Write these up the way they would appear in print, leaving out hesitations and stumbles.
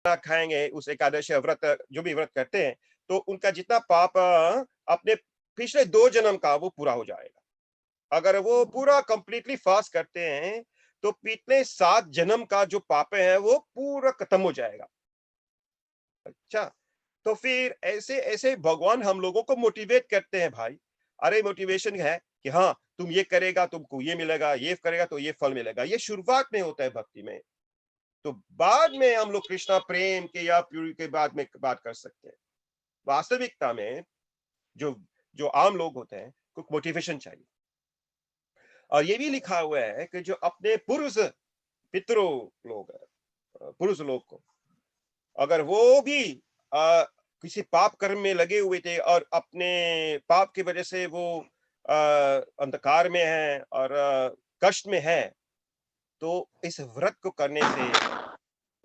खाएंगे उस एकादशी व्रत, जो भी व्रत करते हैं, तो उनका जितना पाप अपने पिछले 2 जन्म का वो पूरा हो जाएगा। अगर वो पूरा कंप्लीटली फास्ट करते हैं तो पिछले 7 जन्म का जो पाप है वो पूरा खत्म हो जाएगा। अच्छा, तो फिर ऐसे ऐसे भगवान हम लोगों को मोटिवेट करते हैं भाई। अरे मोटिवेशन है कि हाँ तुम ये करेगा तुमको ये मिलेगा, ये करेगा तो ये फल मिलेगा। ये शुरुआत में होता है भक्ति में, तो बाद में हम लोग कृष्णा प्रेम के या प्यूरी के बाद में बात कर सकते हैं। वास्तविकता में जो जो आम लोग होते हैं कुछ मोटिवेशन चाहिए। और ये भी लिखा हुआ है कि जो अपने पुरुष पितरों लोग पुरुष लोग को अगर वो भी आ, किसी पाप कर्म में लगे हुए थे और अपने पाप की वजह से वो अंधकार में है और कष्ट में है, तो इस व्रत को करने से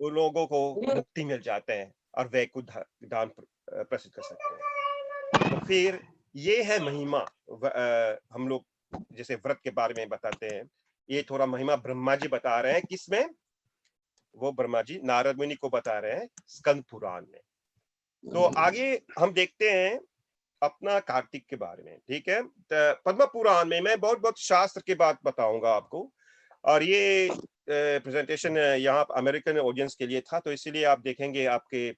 उन लोगों को मुक्ति मिल जाते हैं और वैकुंठ धाम प्रसिद्ध कर सकते हैं। तो फिर ये है महिमा। हम लोग जैसे व्रत के बारे में बताते हैं, ये थोड़ा महिमा ब्रह्मा जी बता रहे हैं। किसमें? वो ब्रह्मा जी नारद मुनि को बता रहे हैं स्कंद पुराण में। तो आगे हम देखते हैं अपना कार्तिक के बारे में। ठीक है, पद्म पुराण में मैं बहुत बहुत शास्त्र की बात बताऊंगा आपको। और ये प्रेजेंटेशन यहाँ अमेरिकन ऑडियंस के लिए था, तो इसीलिए आप देखेंगे आपके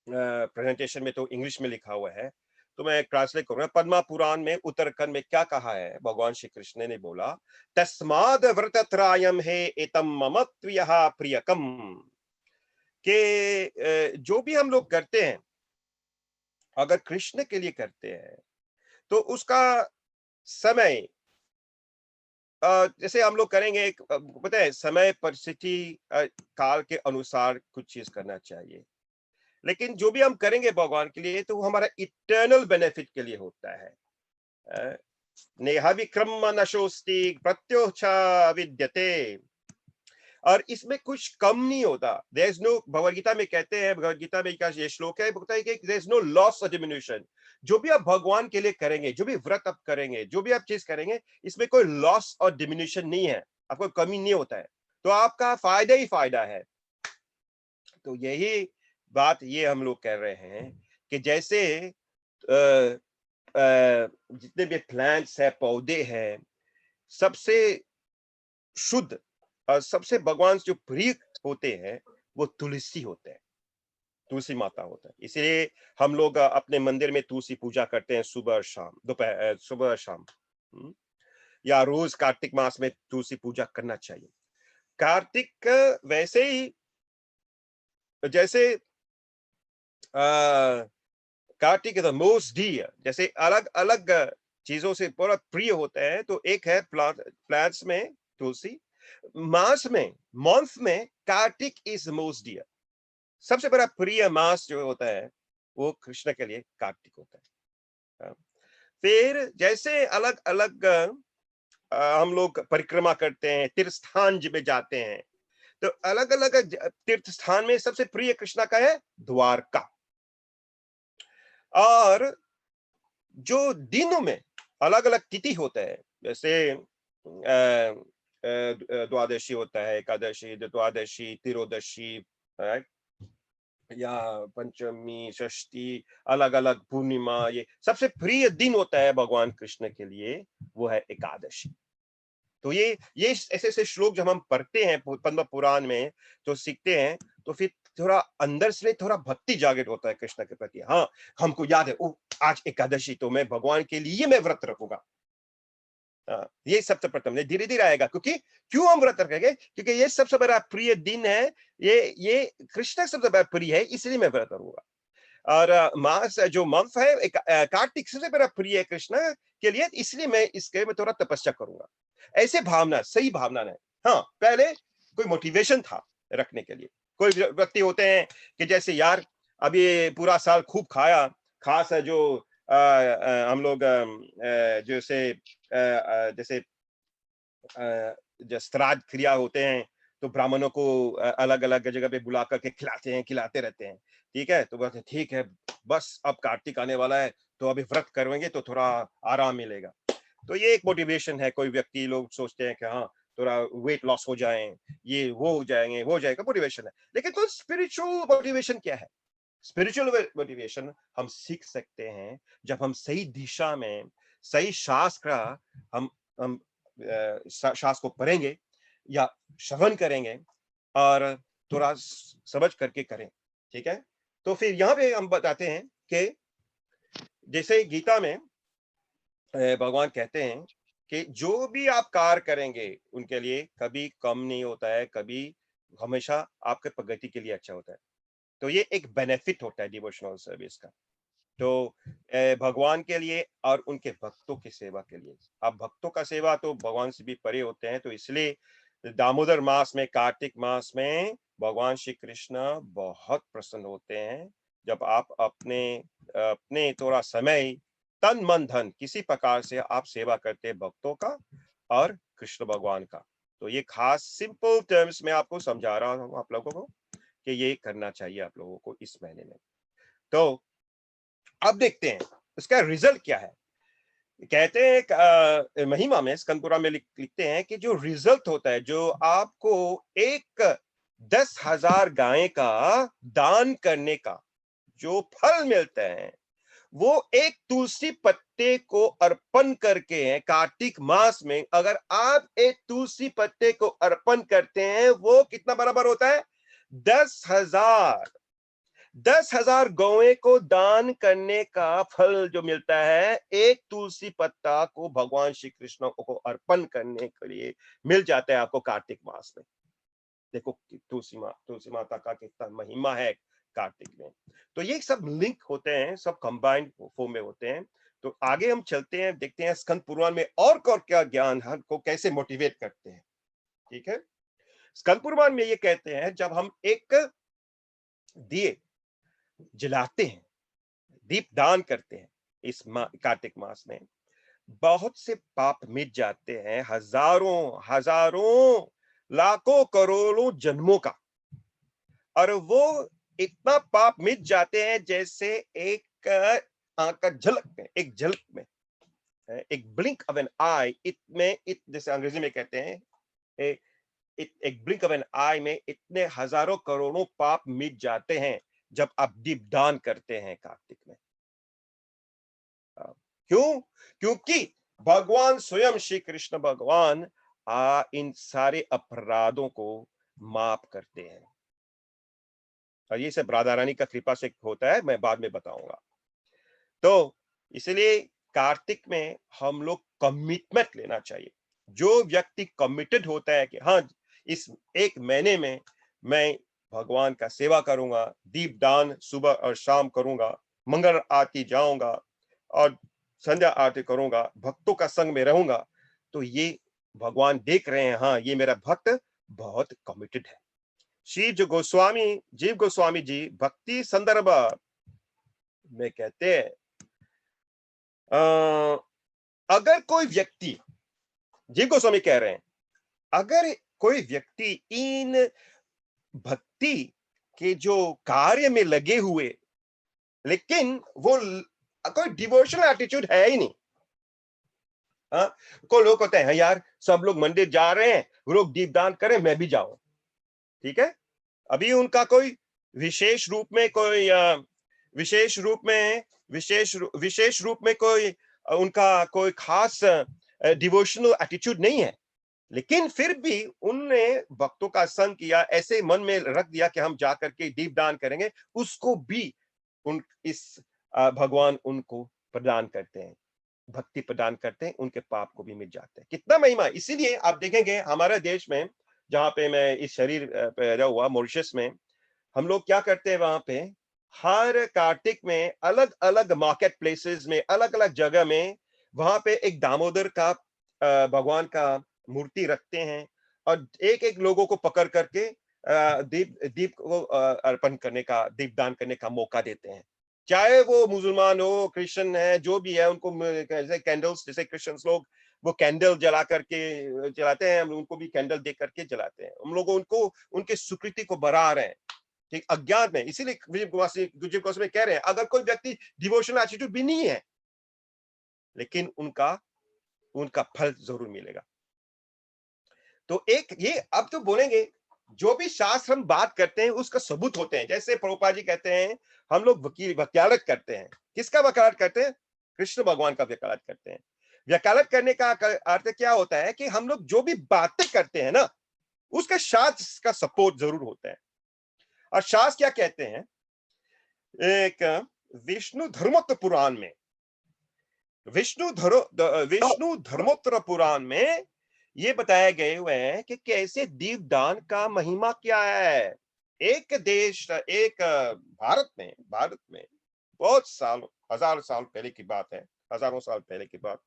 प्रेजेंटेशन में तो इंग्लिश में लिखा हुआ है, तो मैं ट्रांसलेट करूंगा। पद्मा पुराण में उत्तराखंड में क्या कहा है? भगवान श्री कृष्ण ने बोला, तस्माद व्रतत्रायम है एतम मम त्वयः प्रियकम, के जो भी हम लोग करते हैं अगर कृष्ण के लिए करते हैं तो उसका समय जैसे हम लोग करेंगे, पता है समय परिस्थिति काल के अनुसार कुछ चीज करना चाहिए। लेकिन जो भी हम करेंगे भगवान के लिए तो वो हमारा इटर्नल बेनिफिट के लिए होता है। नेहा विक्रम नशोस्ति प्रत्योचा विद्यते, और इसमें कुछ कम नहीं होता। There is no, Bhagavad Gita में कहते हैं, भगवद गीता में क्या ये श्लोक है, बोलता है कि देयर इज नो लॉस और डिमिनिशन। जो भी आप भगवान के लिए करेंगे, जो भी व्रत आप करेंगे, जो भी आप चीज करेंगे, इसमें कोई लॉस और डिमिनिशन नहीं है, आपको कमी नहीं होता है, तो आपका फायदा ही फायदा है। तो यही बात ये हम लोग कर रहे हैं कि जैसे जितने भी प्लांट्स है, पौधे हैं, सबसे शुद्ध और सबसे भगवान जो प्रिय होते हैं वो तुलसी होते हैं, तुलसी माता होता है। इसलिए हम लोग अपने मंदिर में तुलसी पूजा करते हैं सुबह और शाम, दोपहर सुबह और शाम। या रोज कार्तिक मास में तुलसी पूजा करना चाहिए। कार्तिक वैसे ही जैसे Kartik is the most dear, जैसे अलग अलग चीजों से पूरा प्रिय होते हैं, तो एक है प्लांट्स में तुलसी, मास में, मंथ में कार्तिक इज मोस्ट डियर। सबसे बड़ा प्रिय मास जो होता है वो कृष्ण के लिए कार्तिक होता है। फिर जैसे अलग अलग हम लोग परिक्रमा करते हैं, तीर्थ स्थान में जाते हैं, तो अलग अलग तीर्थ स्थान में सबसे प्रिय कृष्ण का है द्वारका। और जो दिनों में अलग अलग तिथि होता है, जैसे द्वादशी होता है, एकादशी, द्वादशी, त्रियोदशी, या पंचमी, षष्ठी, अलग अलग पूर्णिमा, ये सबसे प्रिय दिन होता है भगवान कृष्ण के लिए, वो है एकादशी। तो ये ऐसे ऐसे श्लोक जब हम पढ़ते हैं पद्म पुराण में तो सीखते हैं, तो फिर थोड़ा अंदर से थोड़ा भक्ति जागृत होता है कृष्ण के प्रति। हाँ, हमको याद है, ओ आज एकादशी, तो मैं भगवान के लिए मैं व्रत रखूंगा। ये सबसे प्रथम धीरे धीरे आएगा, क्योंकि क्यों हम व्रत रखेंगे? क्योंकि ये सबसे बड़ा प्रिय दिन है, ये कृष्ण सबसे बड़ा प्रिय है, इसलिए मैं व्रत करूंगा। और मास जो मंथ है कार्तिक सबसे बड़ा प्रिय है कृष्ण के लिए, इसलिए मैं इसके में थोड़ा तपस्या करूंगा। ऐसे भावना, सही भावना है। हाँ, पहले कोई मोटिवेशन था रखने के लिए। कोई व्यक्ति होते हैं कि जैसे यार अभी पूरा साल खूब खाया, खास है जो हम लोग जैसे जैसे जो श्राद्ध क्रिया होते हैं, तो ब्राह्मणों को अलग अलग जगह पे बुला करके खिलाते हैं, खिलाते रहते हैं। ठीक है, तो बोलते ठीक है, बस अब कार्तिक आने वाला है तो अभी व्रत करेंगे तो थोड़ा आराम मिलेगा। तो ये एक मोटिवेशन है। कोई व्यक्ति लोग सोचते हैं कि हाँ थोड़ा वेट लॉस हो जाए, ये वो हो जाएंगे, वो हो जाएगा, मोटिवेशन है। लेकिन तो स्पिरिचुअल मोटिवेशन क्या है? स्पिरिचुअल मोटिवेशन हम सीख सकते हैं जब हम सही दिशा में, सही शास्त्र का हम हम शास्त्र को पढ़ेंगे या श्रवण करेंगे और थोड़ा समझ करके करें। ठीक है? तो फिर यहाँ पे हम बताते हैं कि जैसे गीता में भगवान कहते हैं कि जो भी आप कार्य करेंगे उनके लिए कभी कम नहीं होता है, कभी हमेशा आपके प्रगति के लिए अच्छा होता है। तो ये एक बेनिफिट होता है डिवोशनल सर्विस का। तो भगवान के लिए और उनके भक्तों की सेवा के लिए। अब भक्तों का सेवा तो भगवान से भी परे होते हैं, तो इसलिए दामोदर मास में, कार्तिक मास में भगवान श्री कृष्ण बहुत प्रसन्न होते हैं जब आप अपने अपने थोड़ा समय, तन मन धन किसी प्रकार से आप सेवा करते हैं भक्तों का और कृष्ण भगवान का। तो ये खास सिंपल टर्म्स में आपको समझा रहा हूँ आप लोगों को कि ये करना चाहिए आप लोगों को इस महीने में। तो अब देखते हैं उसका रिजल्ट क्या है। कहते हैं महिमा में, स्कंद पुराण में लिखते हैं कि जो रिजल्ट होता है, जो आपको एक 10,000 गाय का दान करने का जो फल मिलता है, वो एक तुलसी पत्ते को अर्पण करके है। कार्तिक मास में अगर आप एक तुलसी पत्ते को अर्पण करते हैं, वो कितना बराबर होता है? 10,000। 10,000 गौएं को दान करने का फल जो मिलता है, एक तुलसी पत्ता को भगवान श्री कृष्ण को अर्पण करने के लिए मिल जाता है आपको कार्तिक मास में। देखो तुलसी माता का कितना महिमा है कार्तिक में। तो ये सब लिंक होते हैं, सब कंबाइंड फॉर्म में होते हैं। तो आगे हम चलते हैं, देखते हैं स्कंद पुराण में और क्या ज्ञान को कैसे मोटिवेट करते हैं। ठीक है? स्कंद पुराण में ये कहते हैं जब हम एक दिए जलाते हैं, दीप दान करते हैं इस कार्तिक मास में, बहुत से पाप मिट जाते हैं, हजारों हजारों लाखों करोड़ों जन्मों का। और वो इतना पाप मिट जाते हैं जैसे एक आंख का झलक में, एक झलक में, एक ब्लिंक ऑफ एन आई, जैसे अंग्रेजी में कहते हैं, एक ब्लिंक ऑफ एन आई में इतने हजारों करोड़ों पाप मिट जाते हैं जब आप दीपदान करते हैं कार्तिक में। क्यों? क्योंकि भगवान स्वयं श्री कृष्ण भगवान इन सारे अपराधों को माफ करते हैं। और ये सब राधा रानी का कृपा से होता है, मैं बाद में बताऊंगा। तो इसलिए कार्तिक में हम लोग कमिटमेंट लेना चाहिए। जो व्यक्ति कमिटेड होता है कि हाँ, इस एक महीने में मैं भगवान का सेवा करूंगा, दीप दान सुबह और शाम करूंगा, मंगल आरती जाऊंगा और संध्या आरती करूंगा, भक्तों का संग में रहूंगा, तो ये भगवान देख रहे हैं, हाँ ये मेरा भक्त बहुत कमिटेड है। जीव गोस्वामी जी भक्ति संदर्भ में कहते हैं, अगर कोई व्यक्ति, जीव गोस्वामी कह रहे हैं, अगर कोई व्यक्ति इन भक्ति के जो कार्य में लगे हुए, लेकिन वो कोई डिवोशनल एटीट्यूड है ही नहीं। हाँ, कोई लोग कहते हैं यार सब लोग मंदिर जा रहे हैं, वो लोग दीपदान करें, मैं भी जाऊं। ठीक है? अभी उनका कोई विशेष रूप में कोई विशेष रूप में विशेष रूप में कोई उनका कोई खास डिवोशनल एटीट्यूड नहीं है, लेकिन फिर भी उनने भक्तों का संग किया, ऐसे मन में रख दिया कि हम जाकर के दीपदान करेंगे, उसको भी उन इस भगवान उनको प्रदान करते हैं, भक्ति प्रदान करते हैं, उनके पाप को भी मिट जाते हैं। कितना महिमा! इसीलिए आप देखेंगे हमारे देश में, जहां पे मैं इस शरीर पैदा हुआ, मॉरिशस में, हम लोग क्या करते हैं वहां पे, हर कार्तिक में अलग अलग मार्केट प्लेसेस में, अलग अलग जगह में, वहां पे एक दामोदर का भगवान का मूर्ति रखते हैं और एक एक लोगों को पकड़ करके दीप दीप को अर्पण करने का, दीपदान करने का मौका देते हैं। चाहे वो मुसलमान हो, क्रिश्चियन है, जो भी है, उनको जैसे कैंडल्स, जैसे क्रिश्चियंस लोग वो कैंडल जला करके जलाते हैं, हम उनको भी कैंडल दे करके जलाते हैं। हम लोग उनको, उनके स्वीकृति को बढ़ा रहे हैं, ठीक, अज्ञान में। इसीलिए विजय गोस्वामी कह रहे हैं, अगर कोई व्यक्ति डिवोशनल एटीट्यूड भी नहीं है, लेकिन उनका उनका फल जरूर मिलेगा। तो एक ये अब तो बोलेंगे, जो भी शास्त्र हम बात करते हैं उसका सबूत होते हैं। जैसे प्रभुपाद जी कहते हैं, हम लोग वकालत करते हैं। किसका वकालत करते हैं? कृष्ण भगवान का वकालत करते हैं। वकालत करने का अर्थ क्या होता है कि हम लोग जो भी बातें करते हैं ना, उसका शास्त्र का सपोर्ट जरूर होता है। और शास्त्र क्या कहते हैं? एक विष्णु धर्मोत्तर पुराण में, विष्णु धर्मोत्तर पुराण में ये बताए गए हुए हैं कि कैसे दीपदान का महिमा क्या है। एक देश, एक भारत में बहुत साल, हजार साल पहले की बात है, हजारों साल पहले की बात,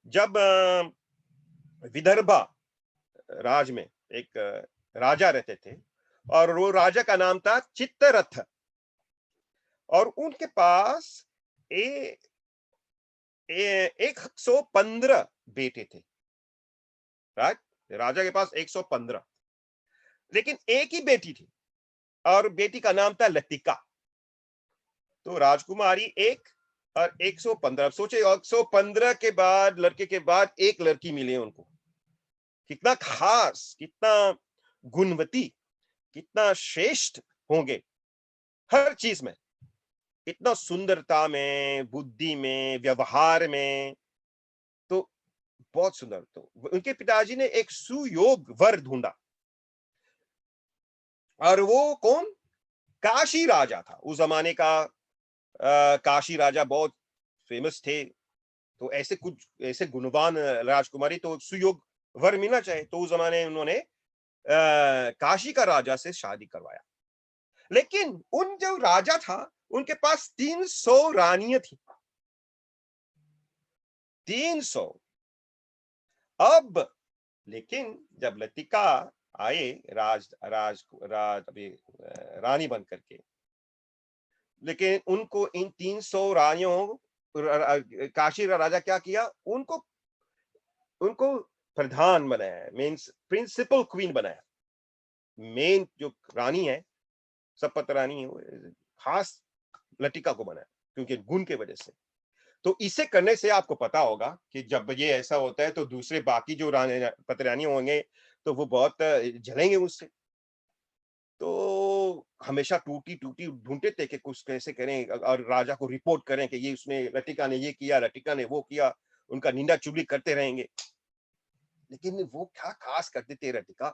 जब विदर्भा राज में एक राजा रहते थे, और वो राजा का नाम था चित्तरथ। और उनके पास ए, 115 बेटे थे। राइट, राजा के पास 115, लेकिन एक ही बेटी थी, और बेटी का नाम था लतिका। तो राजकुमारी एक और 115, सोचे 115 के बाद, लड़के के बाद एक लड़की मिली उनको। कितना खास, कितना गुणवती, कितना श्रेष्ठ होंगे हर चीज में, इतना सुंदरता में, बुद्धि में, व्यवहार में। तो बहुत सुंदर। तो उनके पिताजी ने एक सुयोग वर ढूंढा, और वो कौन? काशी राजा था उस जमाने का। काशी राजा बहुत फेमस थे। तो ऐसे कुछ ऐसे गुणवान राजकुमारी तो सुयोग वर मिलना चाहिए। तो उस जमाने में उन्होंने काशी का राजा से शादी करवाया। लेकिन उन जो राजा था, उनके पास 300 रानियां थी। 300। अब लेकिन जब लतिका आए राज राज राज अभी रानी बन करके, लेकिन उनको इन 300 रानियों, काशी का राजा क्या किया, उनको उनको प्रधान बनाया, मीन्स प्रिंसिपल क्वीन बनाया। मेन जो रानी है, सपत रानी है, खास लतिका को बनाया, क्योंकि गुण के वजह से। तो इसे करने से आपको पता होगा कि जब ये ऐसा होता है तो दूसरे बाकी जो पतरानी होंगे तो वो बहुत जलेंगे उससे। तो हमेशा टूटी टूटी ढूंढते थे कि कुछ कैसे करें, और राजा को रिपोर्ट करें कि ये उसने, लतिका ने ये किया, लतिका ने वो किया, उनका निंदा चुगली करते रहेंगे। लेकिन वो क्या खास करते थे लतिका,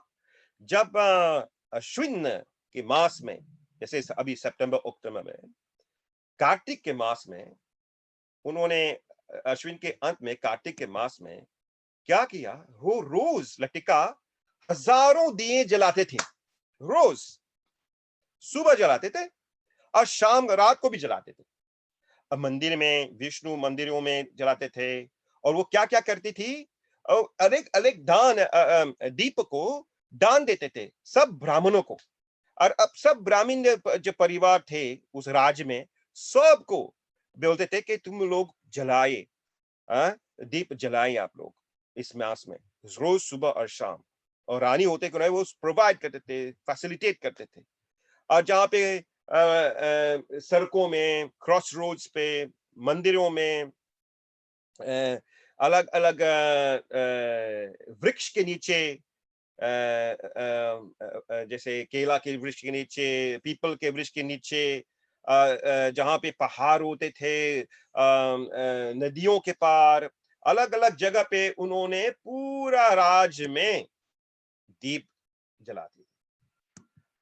जब अश्विन के मास में, जैसे अभी सितंबर अक्टूबर में, कार्तिक के मास में, उन्होंने अश्विन के अंत में, कार्तिक के मास में क्या किया, वो रोज लतिका हजारों दिए जलाते थे। रोज सुबह जलाते थे, और शाम रात को भी जलाते थे। अब मंदिर में, विष्णु मंदिरों में जलाते थे। और वो क्या क्या करती थी, अलग अलग दीप को दान देते थे सब ब्राह्मणों को। और अब सब ब्राह्मण जो परिवार थे उस राज्य में, सबको बोलते थे कि तुम लोग जलाए, दीप जलाएं आप लोग इस मास में, रोज सुबह और शाम। और रानी होते को नहीं, वो प्रोवाइड करते थे, फैसिलिटेट करते थे। और जहाँ पे सड़कों में, क्रॉस रोड्स पे, मंदिरों में, अलग अलग वृक्ष के नीचे, जैसे केला के वृक्ष के नीचे, पीपल के वृक्ष के नीचे, जहाँ पे पहाड़ होते थे, नदियों के पार, अलग अलग जगह पे उन्होंने पूरा राज्य में दीप जलाते।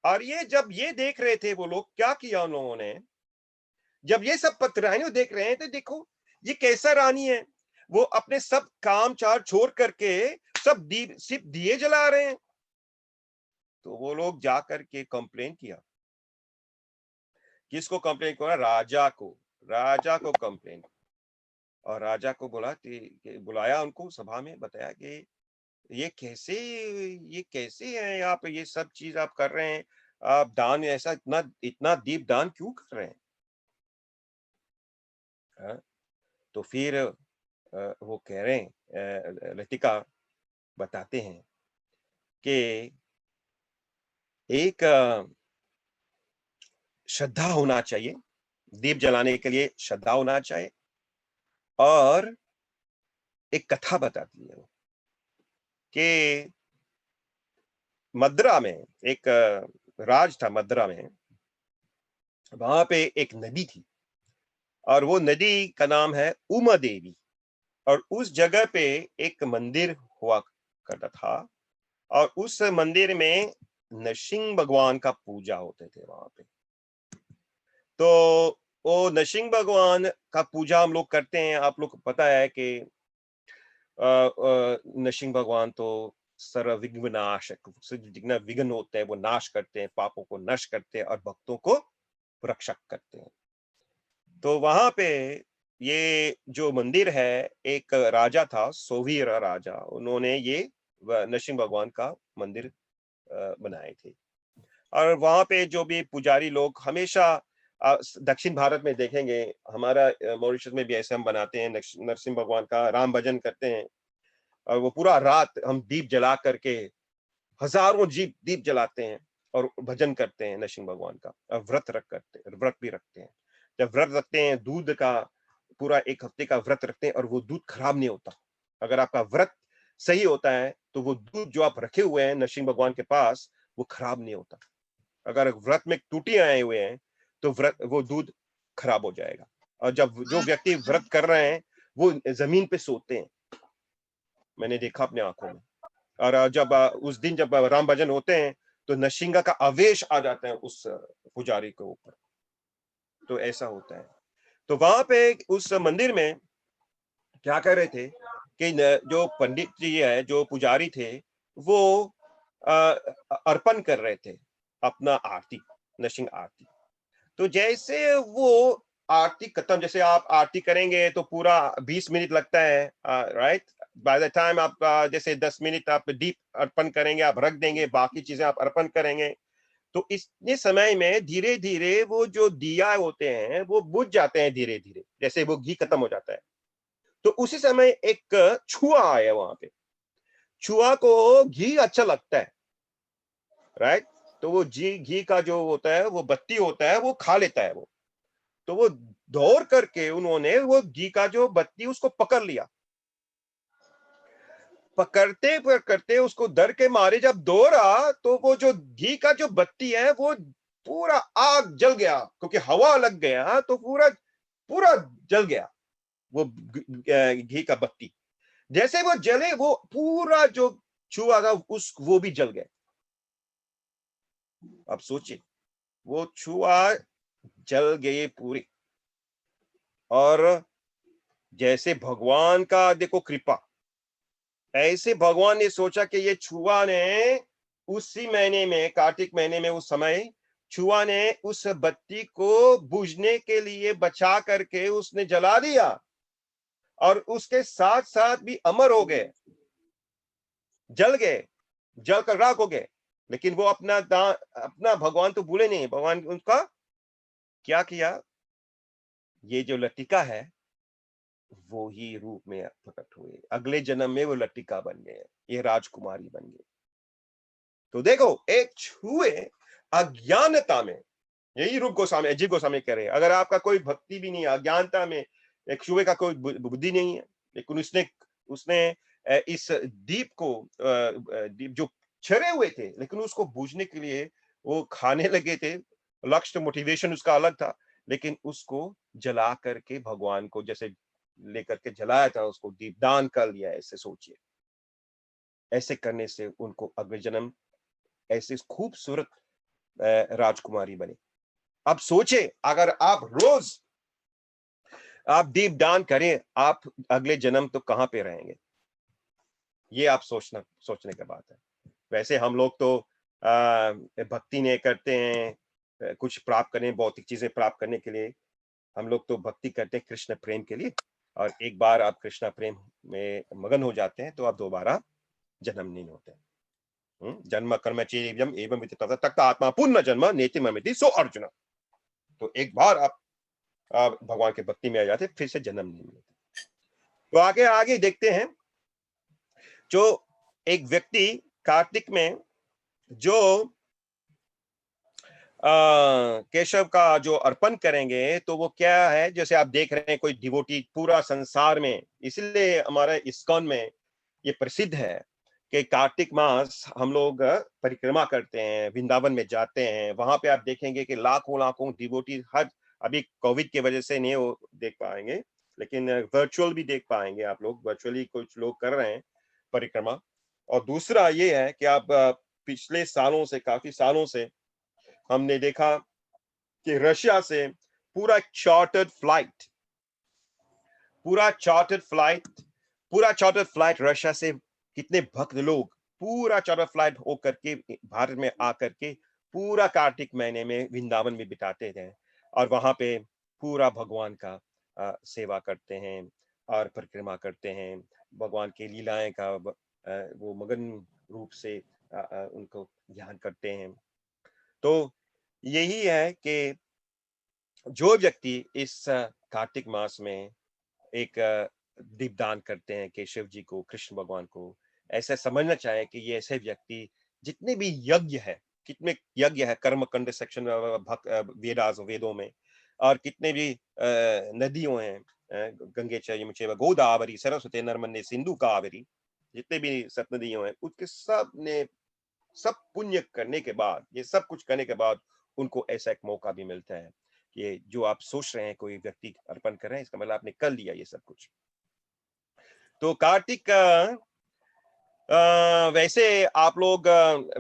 और ये जब ये देख रहे थे वो लोग, क्या किया उन लोगों ने, जब ये सब पतरानियों देख रहे हैं तो देखो ये कैसा रानी है, वो अपने सब काम चार छोड़ करके सब दीप सिर्फ दिए जला रहे हैं। तो वो लोग जाकर के कंप्लेन किया। किसको कंप्लेन किया? राजा को। राजा को कंप्लेन। और राजा को बुलाया उनको सभा में, बताया कि ये कैसे है, आप ये सब चीज आप कर रहे हैं, आप दान ऐसा इतना इतना दीप दान क्यों कर रहे हैं? हाँ? तो फिर वो कह रहे हैं, लतिका बताते हैं कि एक श्रद्धा होना चाहिए, दीप जलाने के लिए श्रद्धा होना चाहिए। और एक कथा बताती है वो कि मद्रा में एक राज था मद्रा में, वहां पे एक नदी थी और वो नदी का नाम है उमा देवी। और उस जगह पे एक मंदिर हुआ करता था और उस मंदिर में नरसिंह भगवान का पूजा होते थे वहां पे। तो वो नरसिंह भगवान का पूजा हम लोग करते हैं। आप लोग को पता है कि नरसिंह भगवान तो सर्व विघ्न विनाशक, जितने विघ्न होते हैं वो नाश करते हैं, पापों को नष्ट करते हैं और भक्तों को रक्षक करते हैं। तो वहां पे ये जो मंदिर है, एक राजा था सोवीर राजा, उन्होंने ये नरसिंह भगवान का मंदिर बनाए थे। और वहां पे जो भी पुजारी लोग हमेशा दक्षिण भारत में देखेंगे, हमारा मॉरिशस में भी ऐसे हम बनाते हैं, नरसिंह भगवान का राम भजन करते हैं और वो पूरा रात हम दीप जला करके, हजारों दीप दीप जलाते हैं और भजन करते हैं नरसिंह भगवान का। और व्रत भी रखते हैं। जब व्रत रखते हैं, दूध का पूरा एक हफ्ते का व्रत रखते हैं और वो दूध खराब नहीं होता। अगर आपका व्रत सही होता है तो वो दूध जो आप रखे हुए हैं नरसिंह भगवान के पास, वो खराब नहीं होता। अगर व्रत में टूटी आए हुए हैं तो व्रत वो दूध खराब हो जाएगा। और जब जो व्यक्ति व्रत कर रहे हैं वो जमीन पे सोते हैं, मैंने देखा अपने आंखों में। और जब उस दिन जब राम भजन होते हैं तो नरसिंह का आवेश आ जाता है उस पुजारी के ऊपर। तो ऐसा होता है। तो वहां पे उस मंदिर में क्या कर रहे थे कि जो पंडित जी है, जो पुजारी थे, वो अर्पण कर रहे थे अपना आरती, नरसिंह आरती। तो जैसे वो आरती खत्म, जैसे आप आरती करेंगे तो पूरा 20 मिनट लगता है, राइट। बाय द टाइम आप जैसे 10 मिनट आप दीप अर्पण करेंगे, आप रख देंगे, बाकी चीजें आप अर्पण करेंगे। तो इतने समय में धीरे धीरे वो जो दिया होते हैं वो बुझ जाते हैं, धीरे धीरे जैसे वो घी खत्म हो जाता है। तो उसी समय एक छुआ आया वहां पे। छुआ को घी अच्छा लगता है, राइट। तो वो घी का जो होता है, वो बत्ती होता है, वो खा लेता है वो। तो वो दौड़ करके उन्होंने वो घी का जो बत्ती उसको पकड़ लिया। पकड़ते पकड़ते उसको डर के मारे जब दौड़ा तो वो जो घी का जो बत्ती है वो पूरा आग जल गया, क्योंकि हवा लग गया तो पूरा पूरा जल गया वो घी का बत्ती। जैसे वो जले, वो पूरा जो छुआ था उस वो भी जल गया। अब सोचिए, वो छुआ जल गए पूरी। और जैसे भगवान का देखो कृपा, ऐसे भगवान ने सोचा कि ये छुआ ने उसी महीने में, कार्तिक महीने में, उस समय छुआ ने उस बत्ती को बुझने के लिए बचा करके उसने जला दिया और उसके साथ साथ भी अमर हो गए, जल गए, जल कर राख हो गए। लेकिन वो अपना भगवान तो भूले नहीं। भगवान उनका क्या किया, ये जो लटिका है वो ही रूप में प्रकट हुए, अगले जन्म में वो लटिका बन गए, ये राजकुमारी बन गई। तो देखो, एक छुए अज्ञानता में, यही रूप गोस्वामी, अजीब गोस्वामी कह रहे हैं, अगर आपका कोई भक्ति भी नहीं है, अज्ञानता में एक छुए का कोई बुद्धि नहीं है, लेकिन उसने उसने इस दीप को, दीप जो छरे हुए थे, लेकिन उसको बूझने के लिए वो खाने लगे थे। लक्ष्य, मोटिवेशन उसका अलग था, लेकिन उसको जला करके भगवान को जैसे लेकर के जलाया था, उसको दीपदान कर लिया। ऐसे सोचिए, ऐसे करने से उनको अगले जन्म ऐसे खूबसूरत राजकुमारी बने। अब सोचे, अगर आप रोज आप दीप दान करें, आप अगले जन्म तो कहां पे रहेंगे, ये आप सोचने का बात है। वैसे हम लोग तो भक्ति नहीं करते हैं, कुछ प्राप्त करने, भौतिक चीजें प्राप्त करने के लिए। हम लोग तो भक्ति करते हैं कृष्ण प्रेम के लिए। और एक बार आप कृष्ण प्रेम में मगन हो जाते हैं तो आप दोबारा जन्म नहीं होते। जन्म कर्म चेयम एवं विदित तक्त आत्मा पुनः जन्म नेति ममिति सो अर्जुन। तो एक बार आप भगवान के भक्ति में आ जाते, फिर से जन्म नहीं मिलता। तो आगे आगे देखते हैं, जो एक व्यक्ति कार्तिक में जो केशव का जो अर्पण करेंगे, तो वो क्या है, जैसे आप देख रहे हैं कोई डिवोटी पूरा संसार में, इसलिए हमारे इस्कॉन में ये प्रसिद्ध है कि कार्तिक मास हम लोग परिक्रमा करते हैं, वृंदावन में जाते हैं, वहां पे आप देखेंगे कि लाखों लाखों डिवोटी हर, अभी कोविड की वजह से नहीं वो देख पाएंगे, लेकिन वर्चुअल भी देख पाएंगे आप लोग, वर्चुअली कुछ लोग कर रहे हैं परिक्रमा। और दूसरा ये है कि आप पिछले सालों से, काफी सालों से हमने देखा कि रशिया से पूरा चार्टर्ड फ्लाइट, पूरा चार्टर्ड फ्लाइट पूरा चार्टर्ड फ्लाइट रशिया से कितने भक्त लोग पूरा चार्टर्ड फ्लाइट होकर के भारत में आकर के पूरा कार्तिक महीने में वृंदावन में बिताते थे, और वहां पे पूरा भगवान का सेवा करते हैं और परिक्रमा करते हैं, भगवान की लीलाएं का वो मगन रूप से उनको ध्यान करते हैं। तो यही है कि जो व्यक्ति इस कार्तिक मास में एक दीपदान करते हैं केशव जी को, कृष्ण भगवान को, ऐसा समझना चाहे कि ये ऐसे व्यक्ति जितने भी यज्ञ है, कितने यज्ञ है कर्मकांड सेक्शन वेदास वेदों में, और कितने भी नदियों हैं, गंगे च यमुने चैव गोदावरी सरस्वती नर्मदे सिंधु कावेरी, जितने भी सत नदियों हैं उसके सब ने सब पुण्य करने के बाद, ये सब कुछ करने के बाद उनको ऐसा एक मौका भी मिलता है कि जो आप सोच रहे हैं कोई व्यक्ति अर्पण कर रहे हैं, इसका मतलब आपने कर लिया ये सब कुछ। तो कार्तिक का वैसे आप लोग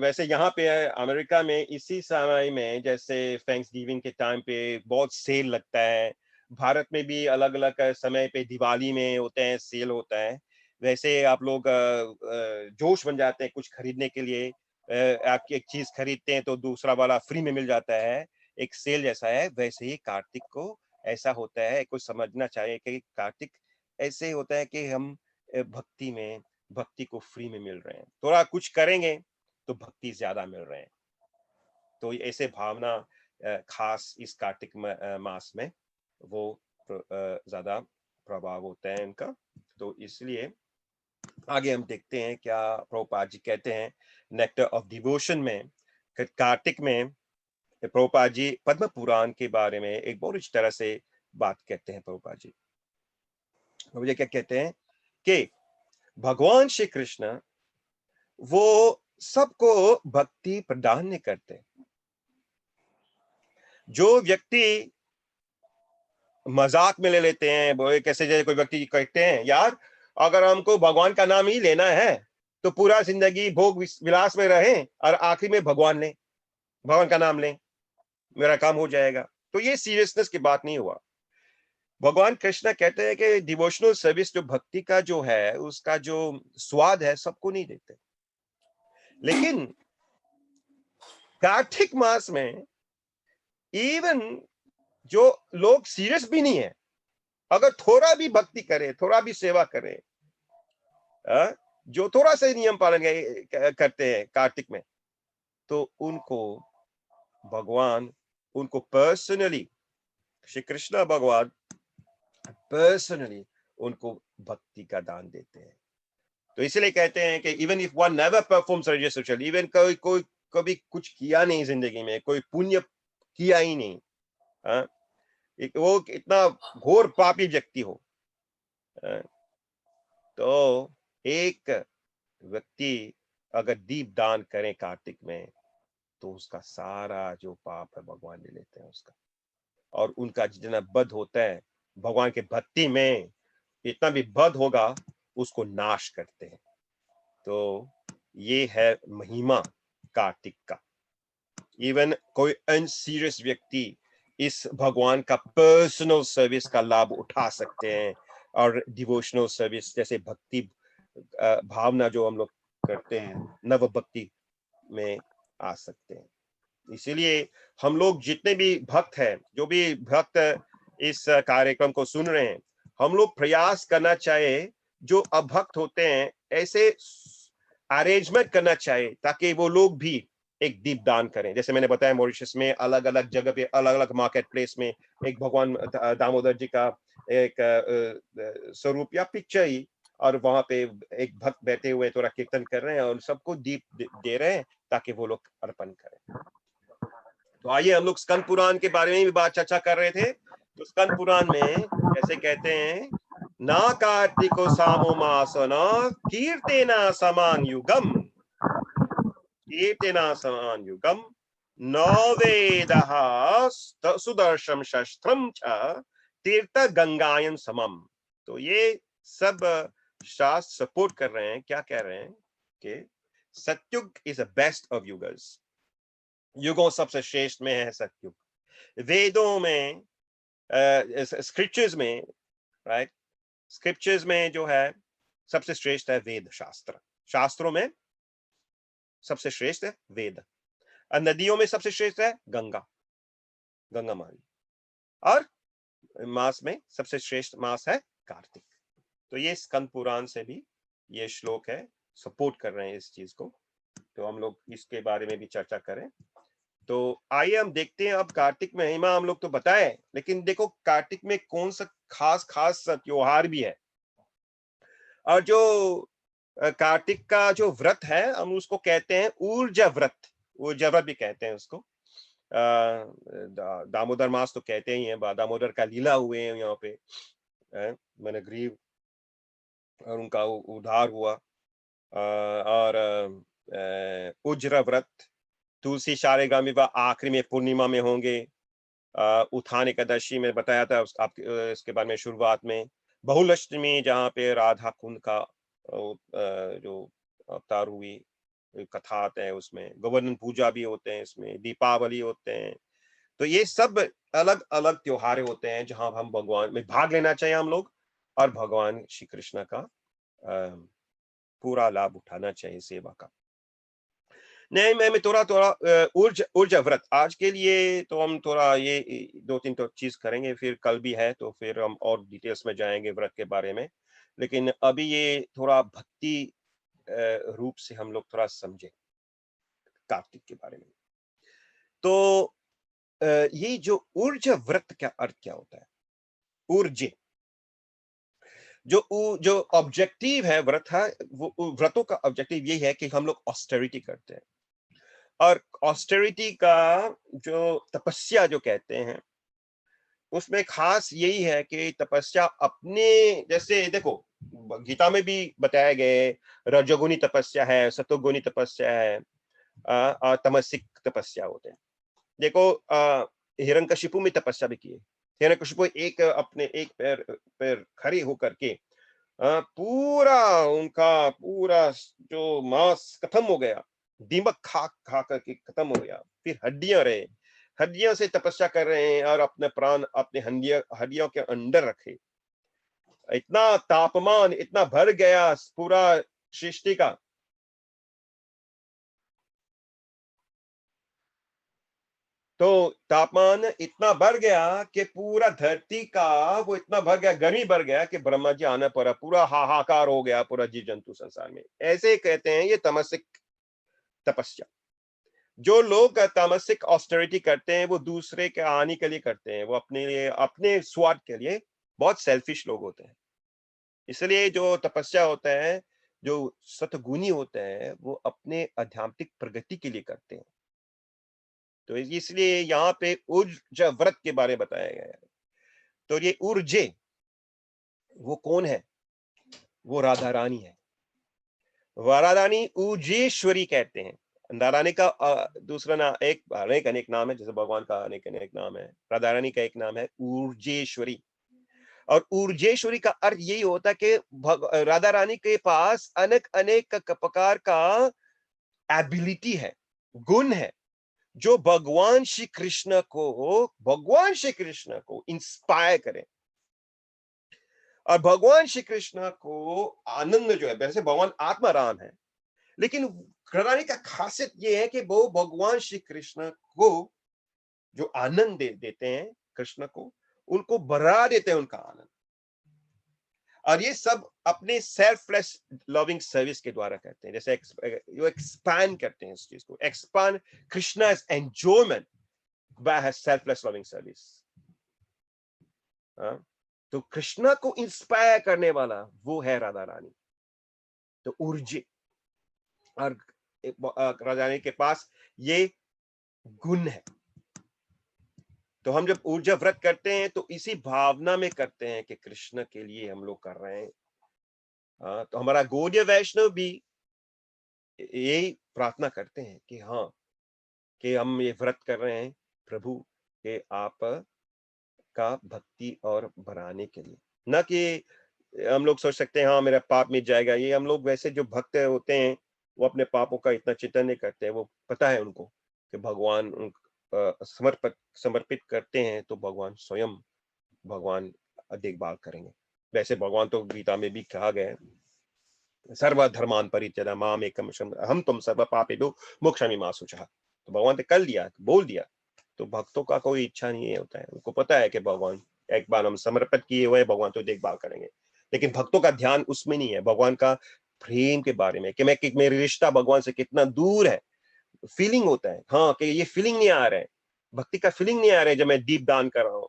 वैसे यहाँ पे अमेरिका में इसी समय में जैसे थैंक्सगिविंग के टाइम पे बहुत सेल लगता है, भारत में भी अलग अलग समय पे दिवाली में होते हैं, सेल होता है। वैसे आप लोग जोश बन जाते हैं कुछ खरीदने के लिए, आप एक चीज खरीदते हैं तो दूसरा वाला फ्री में मिल जाता है, एक सेल जैसा है। वैसे ही कार्तिक को ऐसा होता है, कुछ समझना चाहिए कि कार्तिक ऐसे होता है कि हम भक्ति में, भक्ति को फ्री में मिल रहे हैं, थोड़ा कुछ करेंगे तो भक्ति ज्यादा मिल रहे हैं। तो ऐसे भावना खास इस कार्तिक मास में वो ज्यादा प्रभाव होता है इनका। तो इसलिए आगे हम देखते हैं क्या प्रभुपाद जी कहते हैं नेक्टर ऑफ डिवोशन में। कार्तिक में प्रभुपाद जी पद्म पुराण के बारे में एक बहुत अच्छी तरह से बात कहते हैं। प्रभुपाद जी मुझे क्या कहते हैं कि भगवान श्री कृष्ण वो सबको भक्ति प्रदान नहीं करते। जो व्यक्ति मजाक में ले लेते हैं, वो कैसे, जैसे कोई व्यक्ति कहते हैं यार अगर हमको भगवान का नाम ही लेना है तो पूरा जिंदगी भोग विलास में रहें और आखिर में भगवान का नाम लें, मेरा काम हो जाएगा। तो ये सीरियसनेस की बात नहीं हुआ। भगवान कृष्ण कहते हैं कि डिवोशनल सर्विस, जो भक्ति का जो है उसका जो स्वाद है सबको नहीं देते, लेकिन कार्तिक मास में इवन जो लोग सीरियस भी नहीं है, अगर थोड़ा भी भक्ति करे, थोड़ा भी सेवा करे, जो थोड़ा सा नियम पालन करते हैं कार्तिक में, तो उनको भगवान, उनको पर्सनली, श्री कृष्ण भगवान पर्सनली उनको भक्ति का दान देते हैं। तो इसलिए कहते हैं कि even if one never performs religious ritual, even कोई कभी कुछ किया नहीं जिंदगी में, कोई पुण्य किया ही नहीं, वो इतना घोर पापी व्यक्ति हो, तो एक व्यक्ति अगर दीप दान करें कार्तिक में तो उसका सारा जो पाप है भगवान ले लेते हैं उसका, और उनका जितना बद होता है भगवान के भक्ति में, इतना भी बद होगा उसको नाश करते हैं। तो ये है महिमा कार्तिक का। इवन कोई अनसीरियस व्यक्ति इस भगवान का पर्सनल सर्विस का लाभ उठा सकते हैं, और डिवोशनल सर्विस जैसे भक्ति भावना जो हम लोग करते हैं नव भक्ति में आ सकते हैं। इसीलिए हम लोग जितने भी भक्त हैं, जो भी भक्त इस कार्यक्रम को सुन रहे हैं, हम लोग प्रयास करना चाहिए जो अभक्त होते हैं ऐसे अरेंजमेंट करना चाहिए ताकि वो लोग भी एक दीप दान करें। जैसे मैंने बताया मॉरिशस में अलग अलग जगह पे, अलग अलग मार्केट प्लेस में एक भगवान दामोदर जी का एक स्वरूप या पिक्चर ही, और वहां पे एक भक्त बैठे हुए थोड़ा कीर्तन कर रहे हैं और सबको दीप दे रहे हैं ताकि वो लोग अर्पण करें। तो आइए हम लोग स्कंद पुराण के बारे में भी बात चर्चा कर रहे थे। तो स्कंद पुराण में जैसे कहते हैं ना कार्तिको सामो मासो न कीर्तेना समान युगम, कीर्तेना समान युगम न वेदः सुदर्शम शस्त्रम च तीर्थ गंगायन समम। तो ये सब शास्त्र सपोर्ट कर रहे हैं, क्या कह रहे हैं कि सतयुग is the best of yugas, युगों सबसे श्रेष्ठ में है सतयुग। वेदों में, स्क्रिप्चर्स में, राइट, स्क्रिप्चर्स में जो है सबसे श्रेष्ठ है वेद शास्त्र, शास्त्रों में सबसे श्रेष्ठ है वेद, और नदियों में सबसे श्रेष्ठ है गंगा, गंगा माई, और मास में सबसे श्रेष्ठ मास है कार्तिक। तो ये स्कंद पुराण से भी ये श्लोक है, सपोर्ट कर रहे हैं इस चीज को। तो हम लोग इसके बारे में भी चर्चा करें। तो आइए हम देखते हैं अब कार्तिक महिमा हम लोग तो बताए, लेकिन देखो कार्तिक में कौन सा खास खास त्योहार भी है। और जो कार्तिक का जो व्रत है हम उसको कहते हैं ऊर्जा व्रत, ऊर्जा व्रत भी कहते हैं उसको। दामोदर मास तो कहते ही हैं, दामोदर का लीला हुए हैं यहाँ पे, मैंने ग्रीव और उनका उद्धार हुआ। और उज्र व्रत, तुलसी शारेगामी व आखिरी में पूर्णिमा में होंगे। उत्थान एकादशी में बताया था आपके इसके बारे में शुरुआत में। बहुलाष्टमी जहाँ पे राधा कुंड का जो अवतार हुई कथा आते हैं उसमें, गोवर्धन पूजा भी होते हैं इसमें, दीपावली होते हैं। तो ये सब अलग अलग त्योहार होते हैं जहां हम भगवान में भाग लेना चाहिए हम लोग, और भगवान श्री कृष्ण का पूरा लाभ उठाना चाहिए सेवा का। नहीं, मैं थोड़ा थोड़ा ऊर्जा व्रत आज के लिए तो हम थोड़ा ये दो तीन तो चीज करेंगे, फिर कल भी है तो फिर हम और डिटेल्स में जाएंगे व्रत के बारे में। लेकिन अभी ये थोड़ा भक्ति रूप से हम लोग थोड़ा समझे कार्तिक के बारे में। तो ये जो ऊर्जा व्रत का अर्थ क्या होता है? ऊर्जे जो ऑब्जेक्टिव है व्रत है, वो व्रतों का ऑब्जेक्टिव यही है कि हम लोग ऑस्टेरिटी करते हैं। और ऑस्टेरिटी का जो तपस्या जो कहते हैं उसमें खास यही है कि तपस्या अपने, जैसे देखो गीता में भी बताया गया रजोगुनी तपस्या है, सतोगुनी तपस्या है, और तमसिक तपस्या होते हैं। देखो हिरण्यकशिपु में तपस्या भी की है। हिरण्यकशिपु एक अपने एक पैर पैर खड़े होकर के पूरा उनका पूरा जो मांस खत्म हो गया, दीमक खा खा करके खत्म हो गया, फिर हड्डियां रहे, हड्डियों से तपस्या कर रहे हैं और अपने प्राण अपने हड्डियों के अंदर रखे। इतना तापमान इतना भर गया पूरा सृष्टि का, तो तापमान इतना बढ़ गया कि पूरा धरती का वो इतना भर गया, गर्मी बढ़ गया कि ब्रह्मा जी आना पड़ा, पूरा हाहाकार हो गया पूरा जीव जंतु संसार में। ऐसे कहते हैं ये तमसिक तपस्या। जो लोग तामसिक ऑस्टेरिटी करते हैं वो दूसरे के हानि के लिए करते हैं, वो अपने लिए अपने स्वार्थ के लिए बहुत सेल्फिश लोग होते हैं। इसलिए जो तपस्या होता है, जो सतगुणी होते हैं वो अपने आध्यात्मिक प्रगति के लिए करते हैं। तो इसलिए यहाँ पे ऊर्जा व्रत के बारे में बताया गया है। तो ये ऊर्जे वो कौन है? वो राधा रानी है। राधा रानी ऊर्जेश्वरी कहते हैं। राधा रानी का दूसरा नाम एक अनेक अनेक नाम है, जैसे भगवान का अनेक अनेक नाम है, राधा रानी का एक नाम है ऊर्जेश्वरी। और ऊर्जेश्वरी का अर्थ यही होता है कि राधा रानी के पास अनेक अनेक प्रकार का एबिलिटी है, गुण है, जो भगवान श्री कृष्ण को इंस्पायर करें। और भगवान श्री कृष्ण को आनंद जो है, वैसे भगवान आत्मा राम है, लेकिन रानी का खासियत ये है कि वो भगवान श्री कृष्ण को जो आनंद देते हैं कृष्ण को, उनको बढ़ा देते हैं उनका आनंद। और ये सब अपने सेल्फलेस लविंग सर्विस के द्वारा करते हैं। जैसे जो एक्सपैंड करते हैं इस चीज को, expand Krishna is enjoyment bye her selfless loving service. तो कृष्णा को इंस्पायर करने वाला वो है राधा रानी। तो ऊर्जे और राधा रानी के पास ये गुण है। तो हम जब ऊर्जा व्रत करते हैं तो इसी भावना में करते हैं कि कृष्ण के लिए हम लोग कर रहे हैं। हाँ, तो हमारा गौड़ीय वैष्णव भी यही प्रार्थना करते हैं कि हाँ, कि हम ये व्रत कर रहे हैं प्रभु के आप का भक्ति और बढ़ाने के लिए, ना कि हम लोग सोच सकते हैं हाँ मेरा पाप मिट जाएगा। ये हम लोग वैसे जो भक्त होते हैं वो अपने पापों का इतना चिंतन नहीं करते हैं। वो पता है उनको कि भगवान समर्पित समर्पित करते हैं तो भगवान स्वयं भगवान देखभाल करेंगे। वैसे भगवान तो गीता में भी कहा गया है, सर्वधर्मान परित्यज्य माम एकम हम तुम सर्व पापेभ्यो मोक्षयिमाशु च। तो भगवान ने कर लिया, बोल दिया। तो भक्तों का कोई इच्छा नहीं होता है, उनको पता है कि भगवान एक बार हम समर्पित किए हुए भगवान तो देखभाल करेंगे। लेकिन भक्तों का ध्यान उसमें नहीं है, भगवान का प्रेम के बारे में, कि मेरा रिश्ता भगवान से कितना दूर है। फीलिंग होता है हाँ कि ये फीलिंग नहीं आ रहा है, भक्ति का फीलिंग नहीं आ रहा है जब मैं दीप दान कर रहा हूँ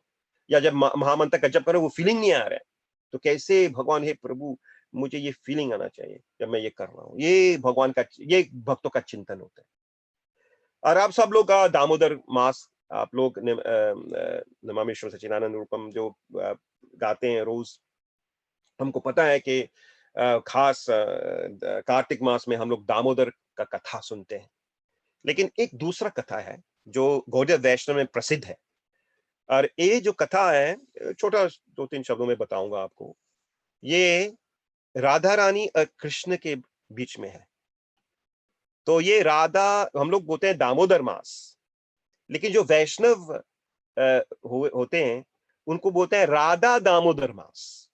या जब महामंत्र का जप कर रहा हूँ, वो फीलिंग नहीं आ रहा है। तो कैसे भगवान, हे प्रभु मुझे ये फीलिंग आना चाहिए जब मैं ये कर रहा हूँ। ये भगवान का, ये भक्तों का चिंतन होता है। और आप सब लोग का दामोदर मास, आप लोग नमामिश्वर सच्चिदानंद रूपम जो गाते हैं रोज, हमको पता है कि खास कार्तिक मास में हम लोग दामोदर का कथा सुनते हैं। लेकिन एक दूसरा कथा है जो गौड़ीय वैष्णव में प्रसिद्ध है, और ये जो कथा है छोटा 2-3 शब्दों में बताऊंगा आपको। ये राधा रानी और कृष्ण के बीच में है। तो ये राधा, हम लोग बोलते हैं दामोदर मास, लेकिन जो वैष्णव होते हैं उनको बोलते हैं राधा दामोदर मास।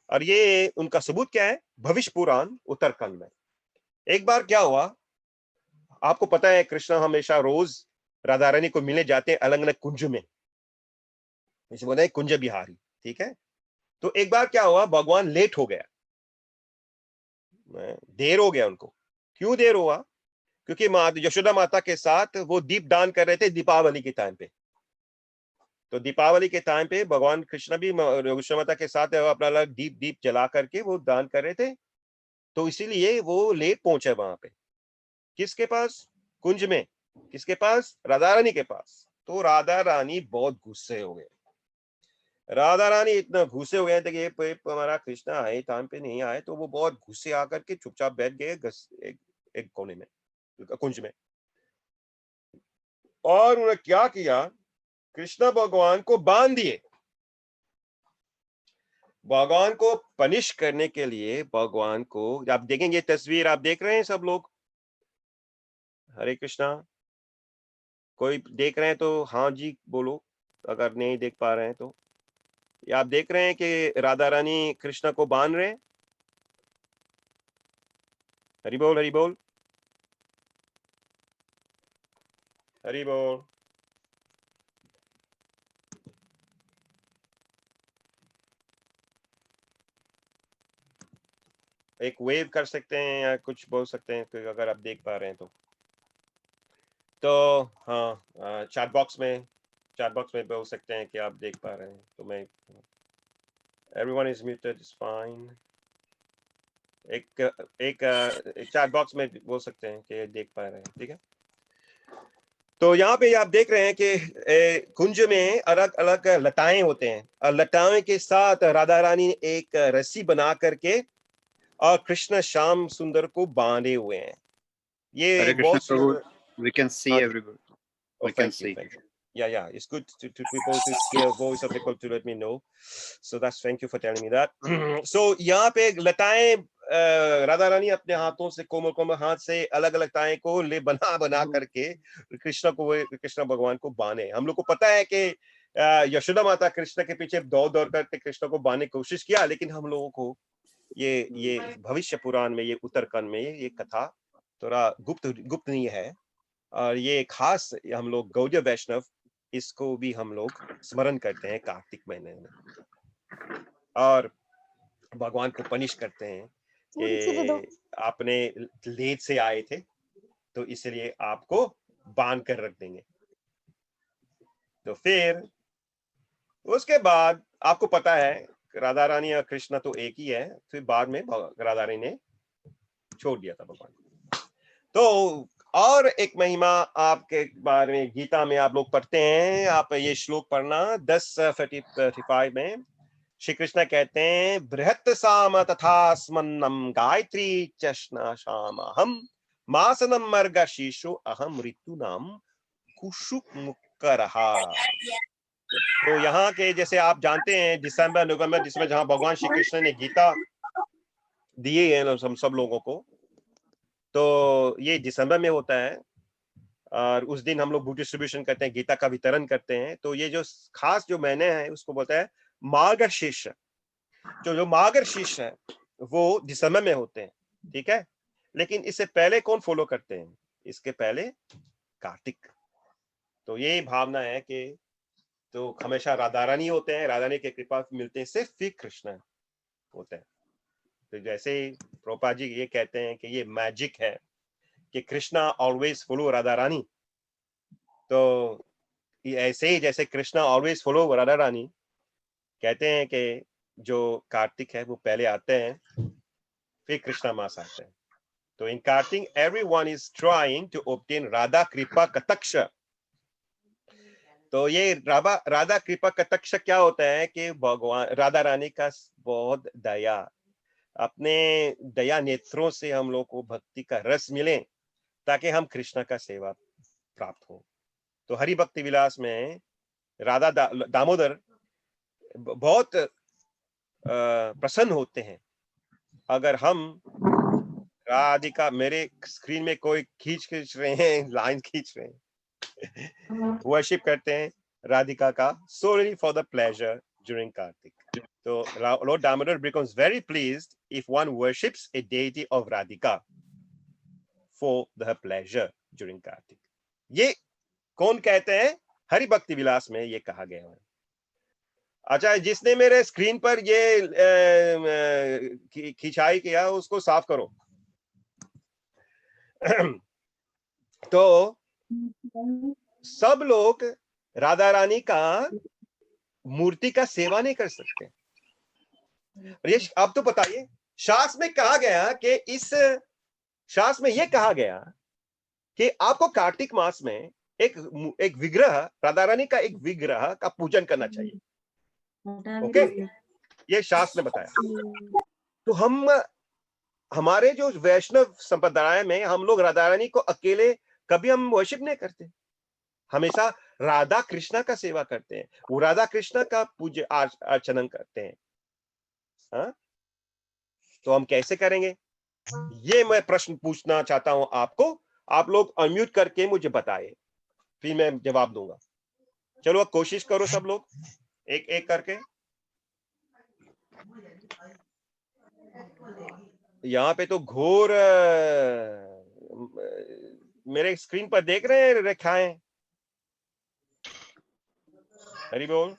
और ये उनका सबूत क्या है? भविष्य पुराण उत्तरकांड में। एक बार क्या हुआ, आपको पता है कृष्ण हमेशा रोज राधा रानी को मिलने जाते हैं अलग अलग कुंज में, इसे बोलते हैं कुंज बिहारी। ठीक है। तो एक बार क्या हुआ, भगवान लेट हो गया, देर हो गया उनको। क्यों देर हुआ? क्योंकि यशोदा माता के साथ वो दीप दान कर रहे थे दीपावली के टाइम पे। तो दीपावली के टाइम पे भगवान कृष्ण भी यशोदा माता के साथ अपना अलग दीप दीप जला करके वो दान कर रहे थे। तो इसीलिए वो लेट पहुंचे वहां पे। किसके पास? कुंज में। किसके पास? राधा रानी के पास। तो राधा रानी बहुत गुस्से हो गए। राधा रानी इतना गुस्से हो गए थे कि हमारा कृष्णा आए टाइम पे नहीं आए। तो वो बहुत गुस्से आकर के चुपचाप बैठ गए एक कोने में, कुंज में। और उन्होंने क्या किया, कृष्णा भगवान को बांध दिए। भगवान को पनिश करने के लिए भगवान को, आप देखेंगे तस्वीर, आप देख रहे हैं सब लोग? हरे कृष्णा। कोई देख रहे हैं तो हाँ जी बोलो, अगर नहीं देख पा रहे हैं तो। ये आप देख रहे हैं कि राधा रानी कृष्णा को बांध रहे हैं? हरि बोल, हरि बोल, हरि बोल। एक वेव कर सकते हैं या कुछ बोल सकते हैं अगर आप देख पा रहे हैं तो हाँ, चैट बॉक्स में बोल सकते हैं कि आप देख पा रहे हैं तो मैं। Everyone is muted, is fine. एक एक चैट बॉक्स में बोल सकते हैं कि देख पा रहे हैं, ठीक है। तो यहाँ पे आप देख रहे हैं कि कुंज में अलग अलग लताएं होते हैं, और लताएं के साथ राधा रानी एक रस्सी बना करके और कृष्ण श्याम सुंदर को बांधे हुए हैं। ये Hare Krishna बहुत Prabhu, सुंदर। we can see हाँ जी। everybody. Oh, We can thank you, see. thank you. Yeah, it's good to people to hear voice of people to let me know. So that's thank you for telling me that. So यहाँ पे लताएं, राधा रानी अपने हाथों से कोमल कोमल हाथ से अलग अलग लताएं को ले बना करके कृष्ण भगवान को बांधे। हम लोग को पता है कि यशोदा माता कृष्ण के पीछे दौड़ दौड़ करके कृष्ण को बांधने की कोशिश किया, लेकिन हम लोगों को ये भविष्य पुराण में, ये उत्तरकांड में ये कथा थोड़ा गुप्त नहीं है। और ये खास हम लोग गौड़ीय वैष्णव इसको भी हम लोग स्मरण करते हैं कार्तिक महीने में, और भगवान को पनिश करते हैं कि आपने लेट से आए थे तो इसलिए आपको बांध कर रख देंगे। तो फिर उसके बाद आपको पता है राधा रानी और कृष्ण तो एक ही है। फिर बाद में राधा रानी ने छोड़ दिया था भगवान को। तो और एक महिमा आपके बारे में गीता में आप लोग पढ़ते हैं, आप ये श्लोक पढ़ना 10:35 में श्री कृष्ण कहते हैं बृहत् साम तथा स्मन्नम गायत्री चष्ण शामहम मासनम मर्गशीर्षो अहम ऋतूनाम कुशुक मुक्करहा। तो यहाँ के जैसे आप जानते हैं दिसंबर नवंबर दिसंबर जहाँ भगवान श्री कृष्ण ने गीता दिए है सब लोगों को, तो ये दिसंबर में होता है और उस दिन हम लोग बुक डिस्ट्रीब्यूशन करते हैं, गीता का वितरण करते हैं। तो ये जो खास जो महीने है उसको बोलता है मार्गशीर्ष। जो मार्गशीर्ष है वो दिसंबर में होते हैं, ठीक है। लेकिन इससे पहले कौन फॉलो करते हैं? इसके पहले कार्तिक। तो ये भावना है कि तो हमेशा राधा रानी होते हैं, राधा रानी की कृपा मिलते हैं, सिर्फ फिर कृष्ण होते हैं। तो जैसे प्रभुपाद जी ये कहते हैं कि ये मैजिक है कि कृष्णा ऑलवेज फॉलो राधा रानी, तो ऐसे ही जैसे कृष्णा ऑलवेज फॉलो राधा रानी, कहते हैं कि जो कार्तिक है वो पहले आते हैं फिर कृष्णा मास आते हैं। तो in Kartik everyone is trying to obtain Radha कृपा कटाक्ष। तो ये राधा कृपा कटाक्ष क्या होता है कि भगवान राधा रानी का बहुत दया, अपने दया नेत्रों से हम लोग को भक्ति का रस मिले ताकि हम कृष्ण का सेवा प्राप्त हो। तो हरि भक्ति विलास में राधा दामोदर बहुत प्रसन्न होते हैं अगर हम राधिका, मेरे स्क्रीन में कोई खींच रहे हैं, लाइन खींच रहे हैं, वर्शिप करते हैं राधिका का solely for the pleasure during Kartik. So Lord Damodar becomes very pleased if one worships a deity of Radhika for the pleasure during Kartik. ये कौन कहते हैं? हरि भक्ति विलास में ये कहा गया है। अच्छा, जिसने मेरे स्क्रीन पर ये खिंचाई किया उसको साफ करो। तो सब लोग राधा रानी का मूर्ति का सेवा नहीं कर सकते। ये अब तो बताइए, शास्त्र में कहा गया कि इस शास्त्र में यह कहा गया कि आपको कार्तिक मास में एक विग्रह, राधा रानी का एक विग्रह का पूजन करना चाहिए। ओके, ये शास्त्र ने बताया। तो हमारे जो वैष्णव संप्रदाय में हम लोग राधा रानी को अकेले कभी हम वर्शिप नहीं करते, हमेशा राधा कृष्णा का सेवा करते हैं, वो राधा कृष्णा का पूजा अर्चना करते हैं। हाँ, तो हम कैसे करेंगे? ये मैं प्रश्न पूछना चाहता हूं आपको, आप लोग अनम्यूट करके मुझे बताएं, फिर मैं जवाब दूंगा। चलो कोशिश करो सब लोग एक एक करके। यहाँ पे तो घोर मेरे स्क्रीन पर देख रहे हैं रेखाएं। हरि बोल।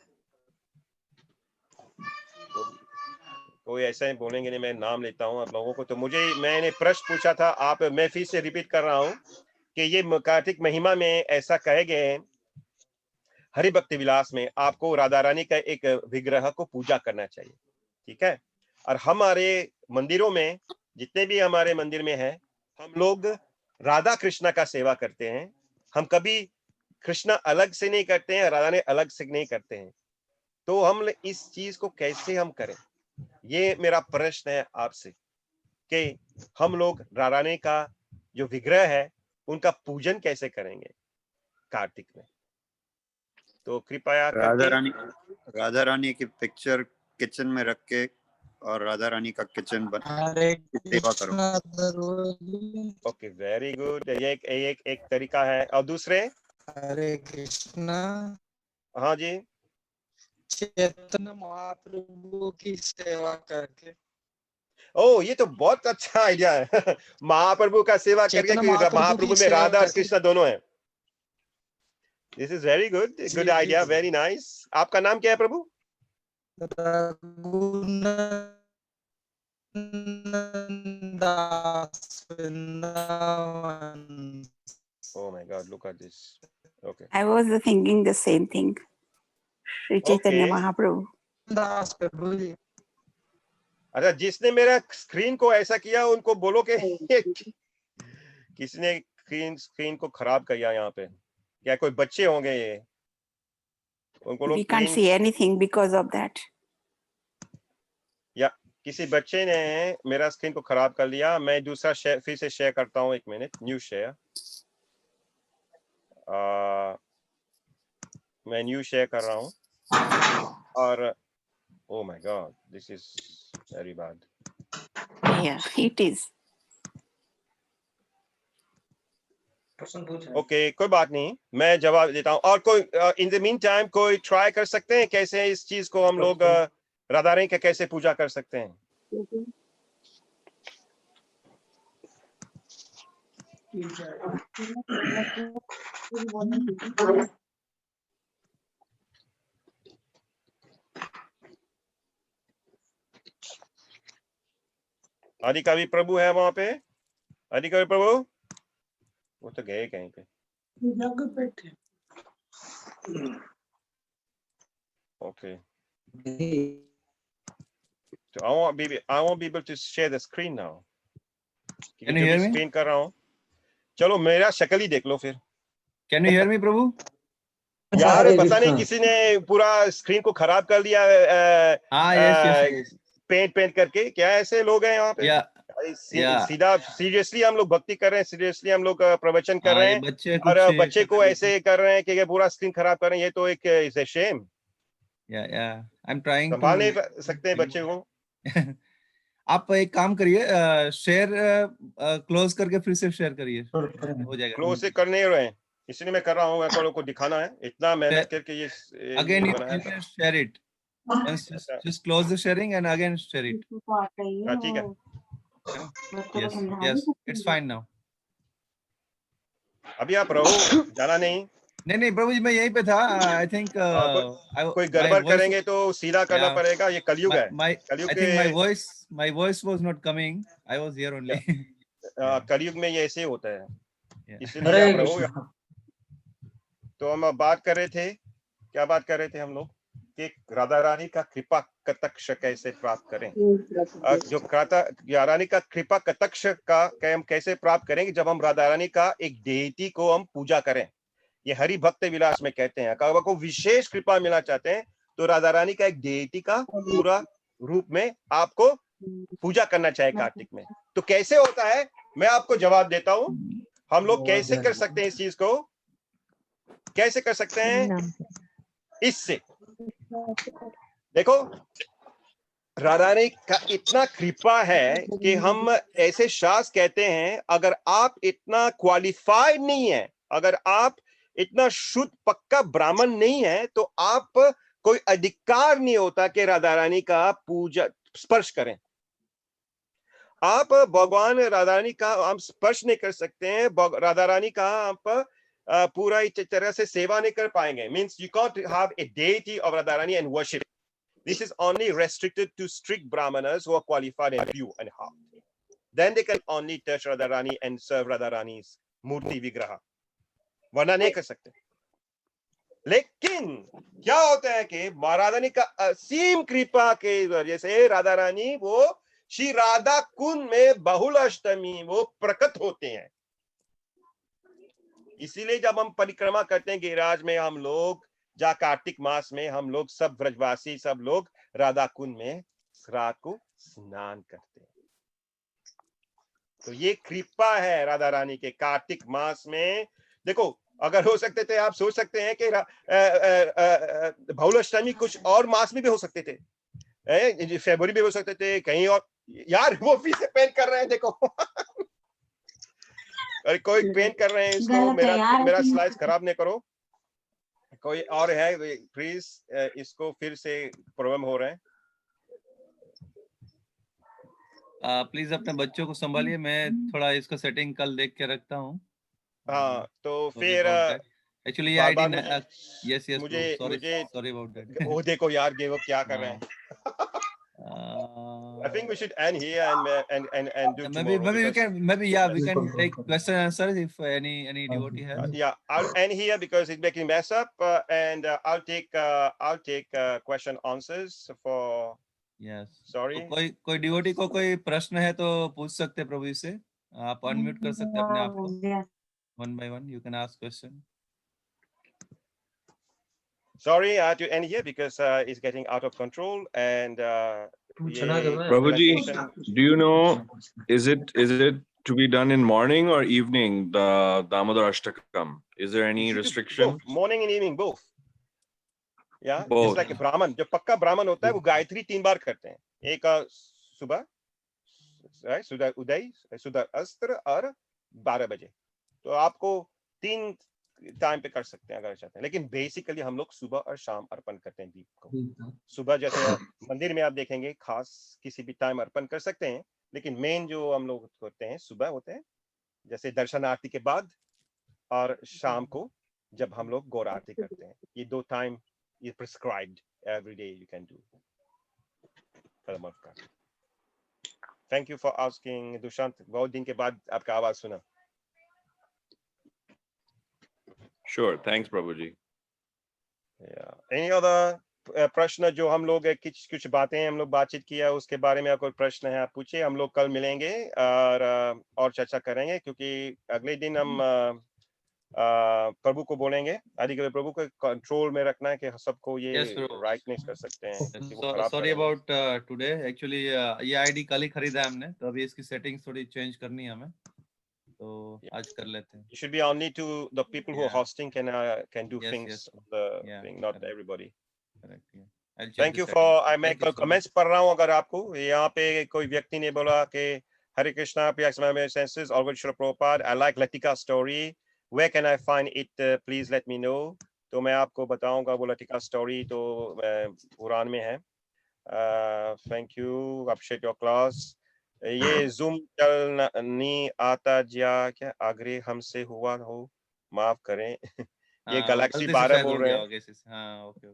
कोई ऐसा ही बोलेंगे नहीं, मैं नाम लेता हूं आप लोगों को। तो मैंने प्रश्न पूछा था, मैं फिर से रिपीट कर रहा हूं कि ये कार्तिक महिमा में ऐसा कहे गए हरि भक्ति विलास में आपको राधा रानी का एक विग्रह को पूजा करना चाहिए, ठीक है। और हमारे मंदिरों में, जितने भी हमारे मंदिर में है, हम लोग राधा कृष्णा का सेवा करते हैं। हम कभी कृष्णा अलग से नहीं करते हैं, राधा ने अलग से नहीं करते हैं। तो हम इस चीज को कैसे हम करें, ये मेरा प्रश्न है आपसे कि हम लोग राधा रानी का जो विग्रह है उनका पूजन कैसे करेंगे कार्तिक में। तो कृपया राधा रानी की पिक्चर किचन में रख के और राधा रानी का किचन बना सेवा करो। Okay, very good. ये एक तरीका है। और दूसरे? हरे कृष्णा। हाँ जी, चैतन्य महाप्रभु की सेवा करके। ओ ये तो बहुत अच्छा आइडिया है। महाप्रभु का सेवा करके, महाप्रभु में राधा और कृष्ण दोनों हैं। This is very good, good idea, very nice. आपका नाम क्या है प्रभु? Oh my God, look at this. Okay. I was thinking the same thing. Sri Chaitanya Mahaprabhu. दास प्रभु जी। अच्छा, जिसने मेरा स्क्रीन को ऐसा किया उनको बोलो कि किसी ने स्क्रीन को खराब किया यहाँ पे? क्या कोई बच्चे होंगे ये? उनको लोग We can't see anything because of that. या किसी बच्चे ने मेरा स्क्रीन को खराब कर लिया। मैं दूसरा शेयर फिर से शेयर करता हूँ, 1 मिनट, न्यू शेयर। मैं न्यू शेयर कर रहा हूँ और oh my god, this is very bad. Yeah, it is. Okay, कोई बात नहीं, मैं जवाब देता हूँ। और कोई इन द मीन टाइम कोई ट्राई कर सकते हैं कैसे इस चीज को हम लोग राधा रानी का कैसे पूजा कर सकते हैं? आदिकवि प्रभु है वहां पे? आदिकवि प्रभु वो तो गए कहीं पे। Okay, so I won't be able to share the screen now. Can you hear me? Screen कर रहा हूँ। चलो मेरा शक्ल ही देख लो फिर। Can you hear me, प्रभु? यार पता नहीं किसी ने पूरा स्क्रीन को खराब कर दिया yes. पेंट करके। क्या ऐसे लोग हैं यहाँ पे? Yeah. सीधा सीरियसली हम लोग भक्ति कर रहे हैं, सीरियसली हम लोग प्रवचन कर रहे हैं और बच्चे को ऐसे कर रहे हैं कि पूरा स्क्रीन खराब कर रहे हैं। ये तो एक is a shame. Yeah. I'm trying to संभाल नहीं सकते हैं बच्चे को। आप एक काम करिए, शेयर क्लोज करके फिर से शेयर करिए, हो जाएगा। क्लोज से कर नहीं रहे हैं, इसलिए मैं कर रहा हूँ। मैं को दिखाना है, इतना मेहनत करके ये अगेन यू बनाया। Can share it, just close the sharing and again share it. ठीक है। Yes, it's fine now. अभी आप रहो, जाना नहीं। नहीं प्रभु जी, मैं यहीं पे था। I think कोई गड़बड़ करेंगे तो सीधा करना पड़ेगा। ये कलयुग है। I think my voice was not coming. I was here only. कलयुग में ये ऐसे होता है, इसलिए आप रहो। तो हम बात कर रहे थे, क्या बात कर रहे थे हम लोग कि राधा रानी का कृपा कटाक्ष कैसे प्राप्त करें। जो राधा रानी का कृपा कटाक्ष का हम कैसे प्राप्त करेंगे? जब हम राधा रानी का एक डेटी को हम पूजा करें। ये हरि भक्त विलास में कहते हैं, अगर को विशेष कृपा मिलना चाहते हैं तो राधा रानी का एक डेटी का पूरा रूप में आपको पूजा करना चाहिए कार्तिक में। तो कैसे होता है, मैं आपको जवाब देता हूं। हम लोग कैसे कर सकते हैं इस चीज को? कैसे कर सकते हैं? इससे देखो, राधा रानी का इतना कृपा है कि हम ऐसे शास्त्र कहते हैं, अगर आप इतना क्वालिफाइड नहीं है, अगर आप इतना शुद्ध पक्का ब्राह्मण नहीं है, तो आप कोई अधिकार नहीं होता कि राधा रानी का पूजा स्पर्श करें। आप भगवान राधा रानी का हम स्पर्श नहीं कर सकते हैं। राधा रानी का आप पूरा इस तरह से सेवा नहीं कर पाएंगे। Means you can't have a deity of Radha Rani and worship. This is only restricted to strict brahmanas who are qualified and pure and heart. Then they can only touch Radharani and serve Radharani's मूर्ति विग्रह, वरना नहीं कर सकते। लेकिन क्या होता है कि महारानी का असीम कृपा के वजह से राधा रानी वो श्री राधा कुंड में बहुल अष्टमी वो प्रकट होते हैं। इसीलिए जब हम परिक्रमा करते हैं गिरिराज में, हम लोग जा कार्तिक मास में हम लोग सब व्रजवासी सब लोग राधा कुंड में रात को स्नान करते हैं। तो ये कृपा है राधा रानी के कार्तिक मास में। देखो, अगर हो सकते थे, आप सोच सकते हैं कि बहुलाष्टमी कुछ और मास में भी हो सकते थे, फरवरी भी हो सकते थे, कहीं और। यार वो भी से पेंट कर रहे हैं, देखो। अरे कोई पेंट कर रहे हैं इसको, मेरा स्लाइड्स खराब नहीं करो। कोई और है प्लीज, इसको फिर से प्रॉब्लम हो रहा है। प्लीज अपने बच्चों को संभालिए, मैं थोड़ा इसका सेटिंग कल देख के रखता हूँ। हाँ, तो फिर actually yes sorry about that. वो देखो यार, ये वो क्या कर रहे हैं। I think we should end here and do tomorrow. Maybe we can take question and answers if any devotee has. Yeah, I'll end here because it's making mess up, and I'll take question answers for. Yes. Sorry. तो कोई devotee को कोई प्रश्न है तो पूछ सकते हैं प्रभु से। आप अनम्यूट कर सकते हैं अपने आप को। one by one. You can ask question. Sorry, I have to end here because it's getting out of control and Prabhuji, do you know, is it to be done in morning or evening, the Damodar Ashtakam? Is there any restriction? Both, morning and evening, both. Yeah, Both. just like a Brahman. जो पक्का ब्राह्मण होता है वो गायत्री 3 बार करते हैं. एक सुबह, सुबह उदय, सुबह अस्त्र और 12 बजे. तो आपको 3 टाइम पे कर सकते हैं अगर चाहते हैं. लेकिन बेसिकली हम लोग सुबह और शाम अर्पण करते हैं दीप को. सुबह जैसे मंदिर में आप देखेंगे खास किसी भी टाइम अर्पण कर सकते हैं, लेकिन मेन जो हम लोग होते हैं सुबह होते हैं, जैसे दर्शन आरती के बाद और शाम को जब हम लोग गौर आरती करते हैं. ये 2 टाइम ये prescribed every day you can do for the month. Thank you for asking, Dushant. बहुत दिन के बाद आपका आवाज सुना. Sure, thanks, Prabhuji. Yeah. Any other प्रश्न जो हम लोग कुछ बातें हम लोग बातचीत किया उसके बारे में कोई प्रश्न है आप पूछिए. हम लोग कल मिलेंगे और चर्चा करेंगे क्योंकि अगले दिन हम प्रभु को बोलेंगे, आदि के प्रभु को कंट्रोल में रखना है कि सबको ये राइटनेस कर सकते हैं. Sorry about today. एक्चुअली ये आईडी कल ही खरीदा है हमने, तो अभी इसकी सेटिंग्स थोड़ी चेंज करनी है हमें, तो आज कर लेते हैं. It should be only to the people who are hosting can do things on the thing, not everybody. Correct, yeah. I'll check Thank the you for settings. I make comments पढ़ रहा हूँ. अगर आपको यहाँ पे कोई व्यक्ति ने बोला कि हरे Krishna my senses or Srila Prabhupada, I like Latika story, where can I find it, please let me know. तो मैं आपको बताऊंगा वो लतिका स्टोरी तो पुराण में है. Thank you, appreciate your class. ये जूम चल नहीं आता जा क्या आग्रह हमसे हुआ हो, माफ करें. ये गैलेक्सी 12 बोल रहे हैं. हाँ, ओके.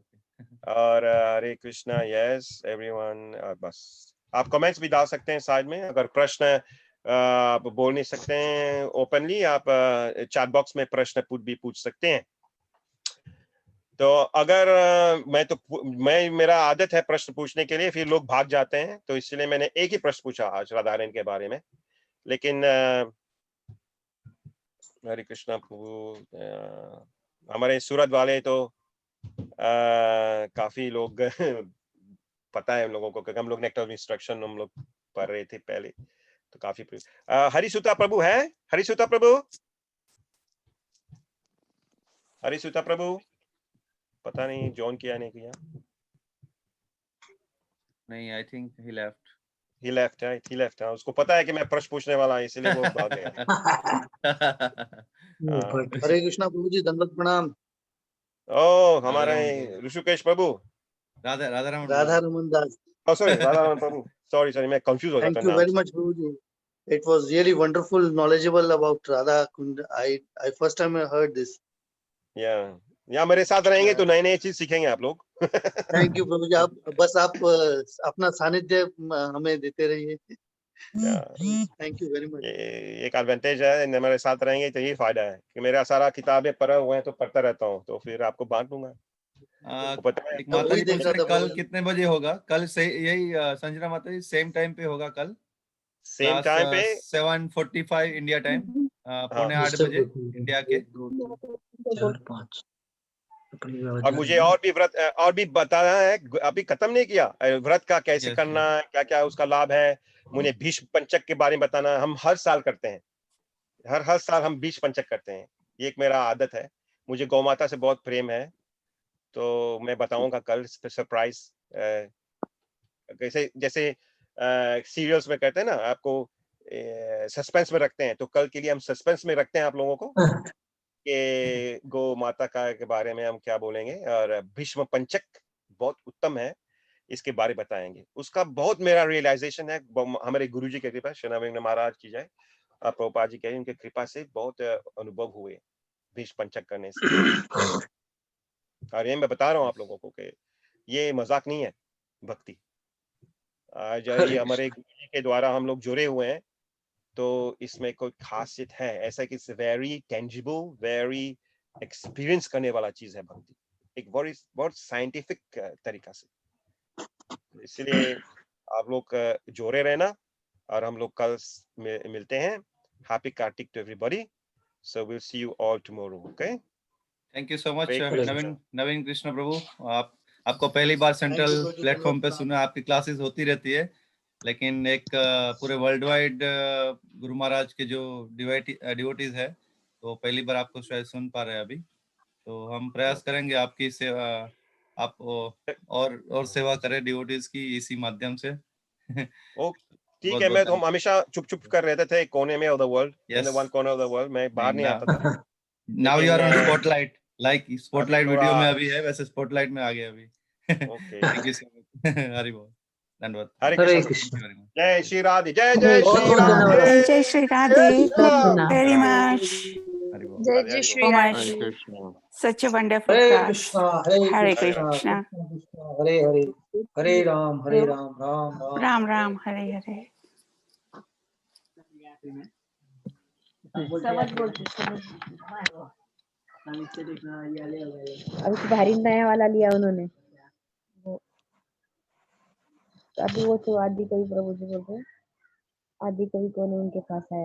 और हरे कृष्णा. Yes everyone. बस आप कमेंट्स भी डाल सकते हैं साइड में. अगर प्रश्न आप बोल नहीं सकते हैं ओपनली, आप चैट बॉक्स में प्रश्न भी पूछ सकते हैं. तो अगर मैं मेरा आदत है प्रश्न पूछने के लिए, फिर लोग भाग जाते हैं, तो इसलिए मैंने एक ही प्रश्न पूछा आज राधा रानी के बारे में. लेकिन हरे कृष्णा प्रभु, हमारे सूरत वाले तो काफी लोग पता है हम लोगों को, क्योंकि हम लोग नेक्टर ऑफ इंस्ट्रक्शन हम लोग पढ़ रहे थे पहले, तो काफी हरिसुता प्रभु है. हरिसुता प्रभु, हरिसुता प्रभु पता नहीं जॉइन किया नहीं किया. नहीं, I think he left. He left. उसको पता है कि मैं प्रश्न पूछने वाला है, इसलिए वो भाग गया. हरे कृष्णा प्रभु जी, दंडवत प्रणाम. ओ हमारे ऋषिकेश प्रभु, राधा रमन दास. Oh sorry, राधा रमन प्रभु. Sorry, मैं कंफ्यूज हो जाता हूं. Thank you very much, Prabhu ji. It was really wonderful, knowledgeable about Radha Kund. I first time I heard this. या मेरे साथ रहेंगे तो नए नए चीज सीखेंगे आप लोग. थैंक यू प्रभु जी. आप बस आप अपना सानिध्य हमें देते रहिए. Thank you very much. एक एडवांटेज है, मेरे साथ रहेंगे तो यही फायदा है कि मेरा सारा किताबें पढ़ा हुए हैं तो पढ़ता रहता हूँ, तो फिर आपको बांट दूंगा. एक माता जी पूछ रहे कल कितने बजे होगा? कल से यही संजना माता जी सेम टाइम पे होगा कल. सेम टाइम पे 7:45 इंडिया टाइम, 7:45 बजे इंडिया के. 4-5. और मुझे और भी बताना है, अभी खत्म नहीं किया व्रत का, कैसे करना है, क्या क्या उसका लाभ है. मुझे भीष्म पंचक के बारे में बताना है. हम हर साल करते हैं, हर साल हम भीष्म पंचक करते हैं. ये एक मेरा आदत है. मुझे गौ माता से बहुत प्रेम है, तो मैं बताऊंगा कल सरप्राइज. कैसे जैसे सीरियल्स में कहते हैं ना, आपको सस्पेंस में रखते हैं, तो कल के लिए हम सस्पेंस में रखते हैं आप लोगों को कि गौ माता का के बारे में हम क्या बोलेंगे. और भीष्म पंचक बहुत उत्तम है, इसके बारे बताएंगे. उसका बहुत मेरा रियलाइजेशन है, हमारे गुरुजी की कृपा, शनावेंद्र महाराज की जय, प्रभुपाद जी के उनके कृपा से बहुत अनुभव हुए भीष्म पंचक करने से. और ये मैं बता रहा हूँ आप लोगों को कि ये मजाक नहीं है भक्ति. आज ये हमारे गुरुजी के द्वारा हम लोग जुड़े हुए हैं, तो इसमें कोई खासियत है ऐसा कि वेरी टेंजिबल, वेरी एक्सपीरियंस करने वाला चीज है भक्ति, एक बहुत साइंटिफिक तरीका से. इसलिए आप लोग जोड़े रहना, और हम लोग कल मिलते हैं. Happy Kartik to everybody. So we'll see you all tomorrow. Okay. Thank you so much Hare Krishna. Naveen Krishna Prabhu. आपको पहली बार सेंट्रल प्रभुजी, प्लेटफॉर्म पे धन्यवाद। सुना। आपकी क्लासेस होती रहती है, लेकिन एक पूरे वर्ल्ड वाइड गुरु महाराज के जो डिवोटीज है, तो पहली बार आपको शायद सुन पा रहे हैं अभी। तो हम प्रयास करेंगे आपकी सेवा, आप और सेवा करें डिवोटीज की इसी माध्यम से। ओ ठीक बहुत है। बहुत मैं तो हम हमेशा चुप चुप कर रहते थे कोने में of the world, in the Yes. One corner of the world. मैं बाहर नहीं आता था। नाउ यू आर ऑन लेकिन स्पॉटलाइट, लाइक स्पॉटलाइट थोड़ा- वीडियो में अभी है, वैसे स्पॉटलाइट में आ गए अभी। Okay. Thank you so much. Hari बोल, धन्यवाद। Hare Hare Krishna. Krishna. Thank you very much. जय श्री राधे। जय हरे जय बहुत श्री बहुत धन्यवाद। राधे। जय जय श्री राधे। सुना। Very much. हरि बोल। जय राधे, जय हरि श्री बोल। So Hare much. Krishna. Such a wonderful Hare class. Krishna Hare Hare Krishna Krishna. Krishna Krishna Hare Hare, Hare Ram Ram Ram Ram. Ram Ram Hare Hare. समझ बोलते समझ। अभी तो भारी नया वाला लिया उन्होंने वो, अभी वो तो आदि कवि प्रभु जी बोलते हैं, आदि कवि कौन है उनके पास आया।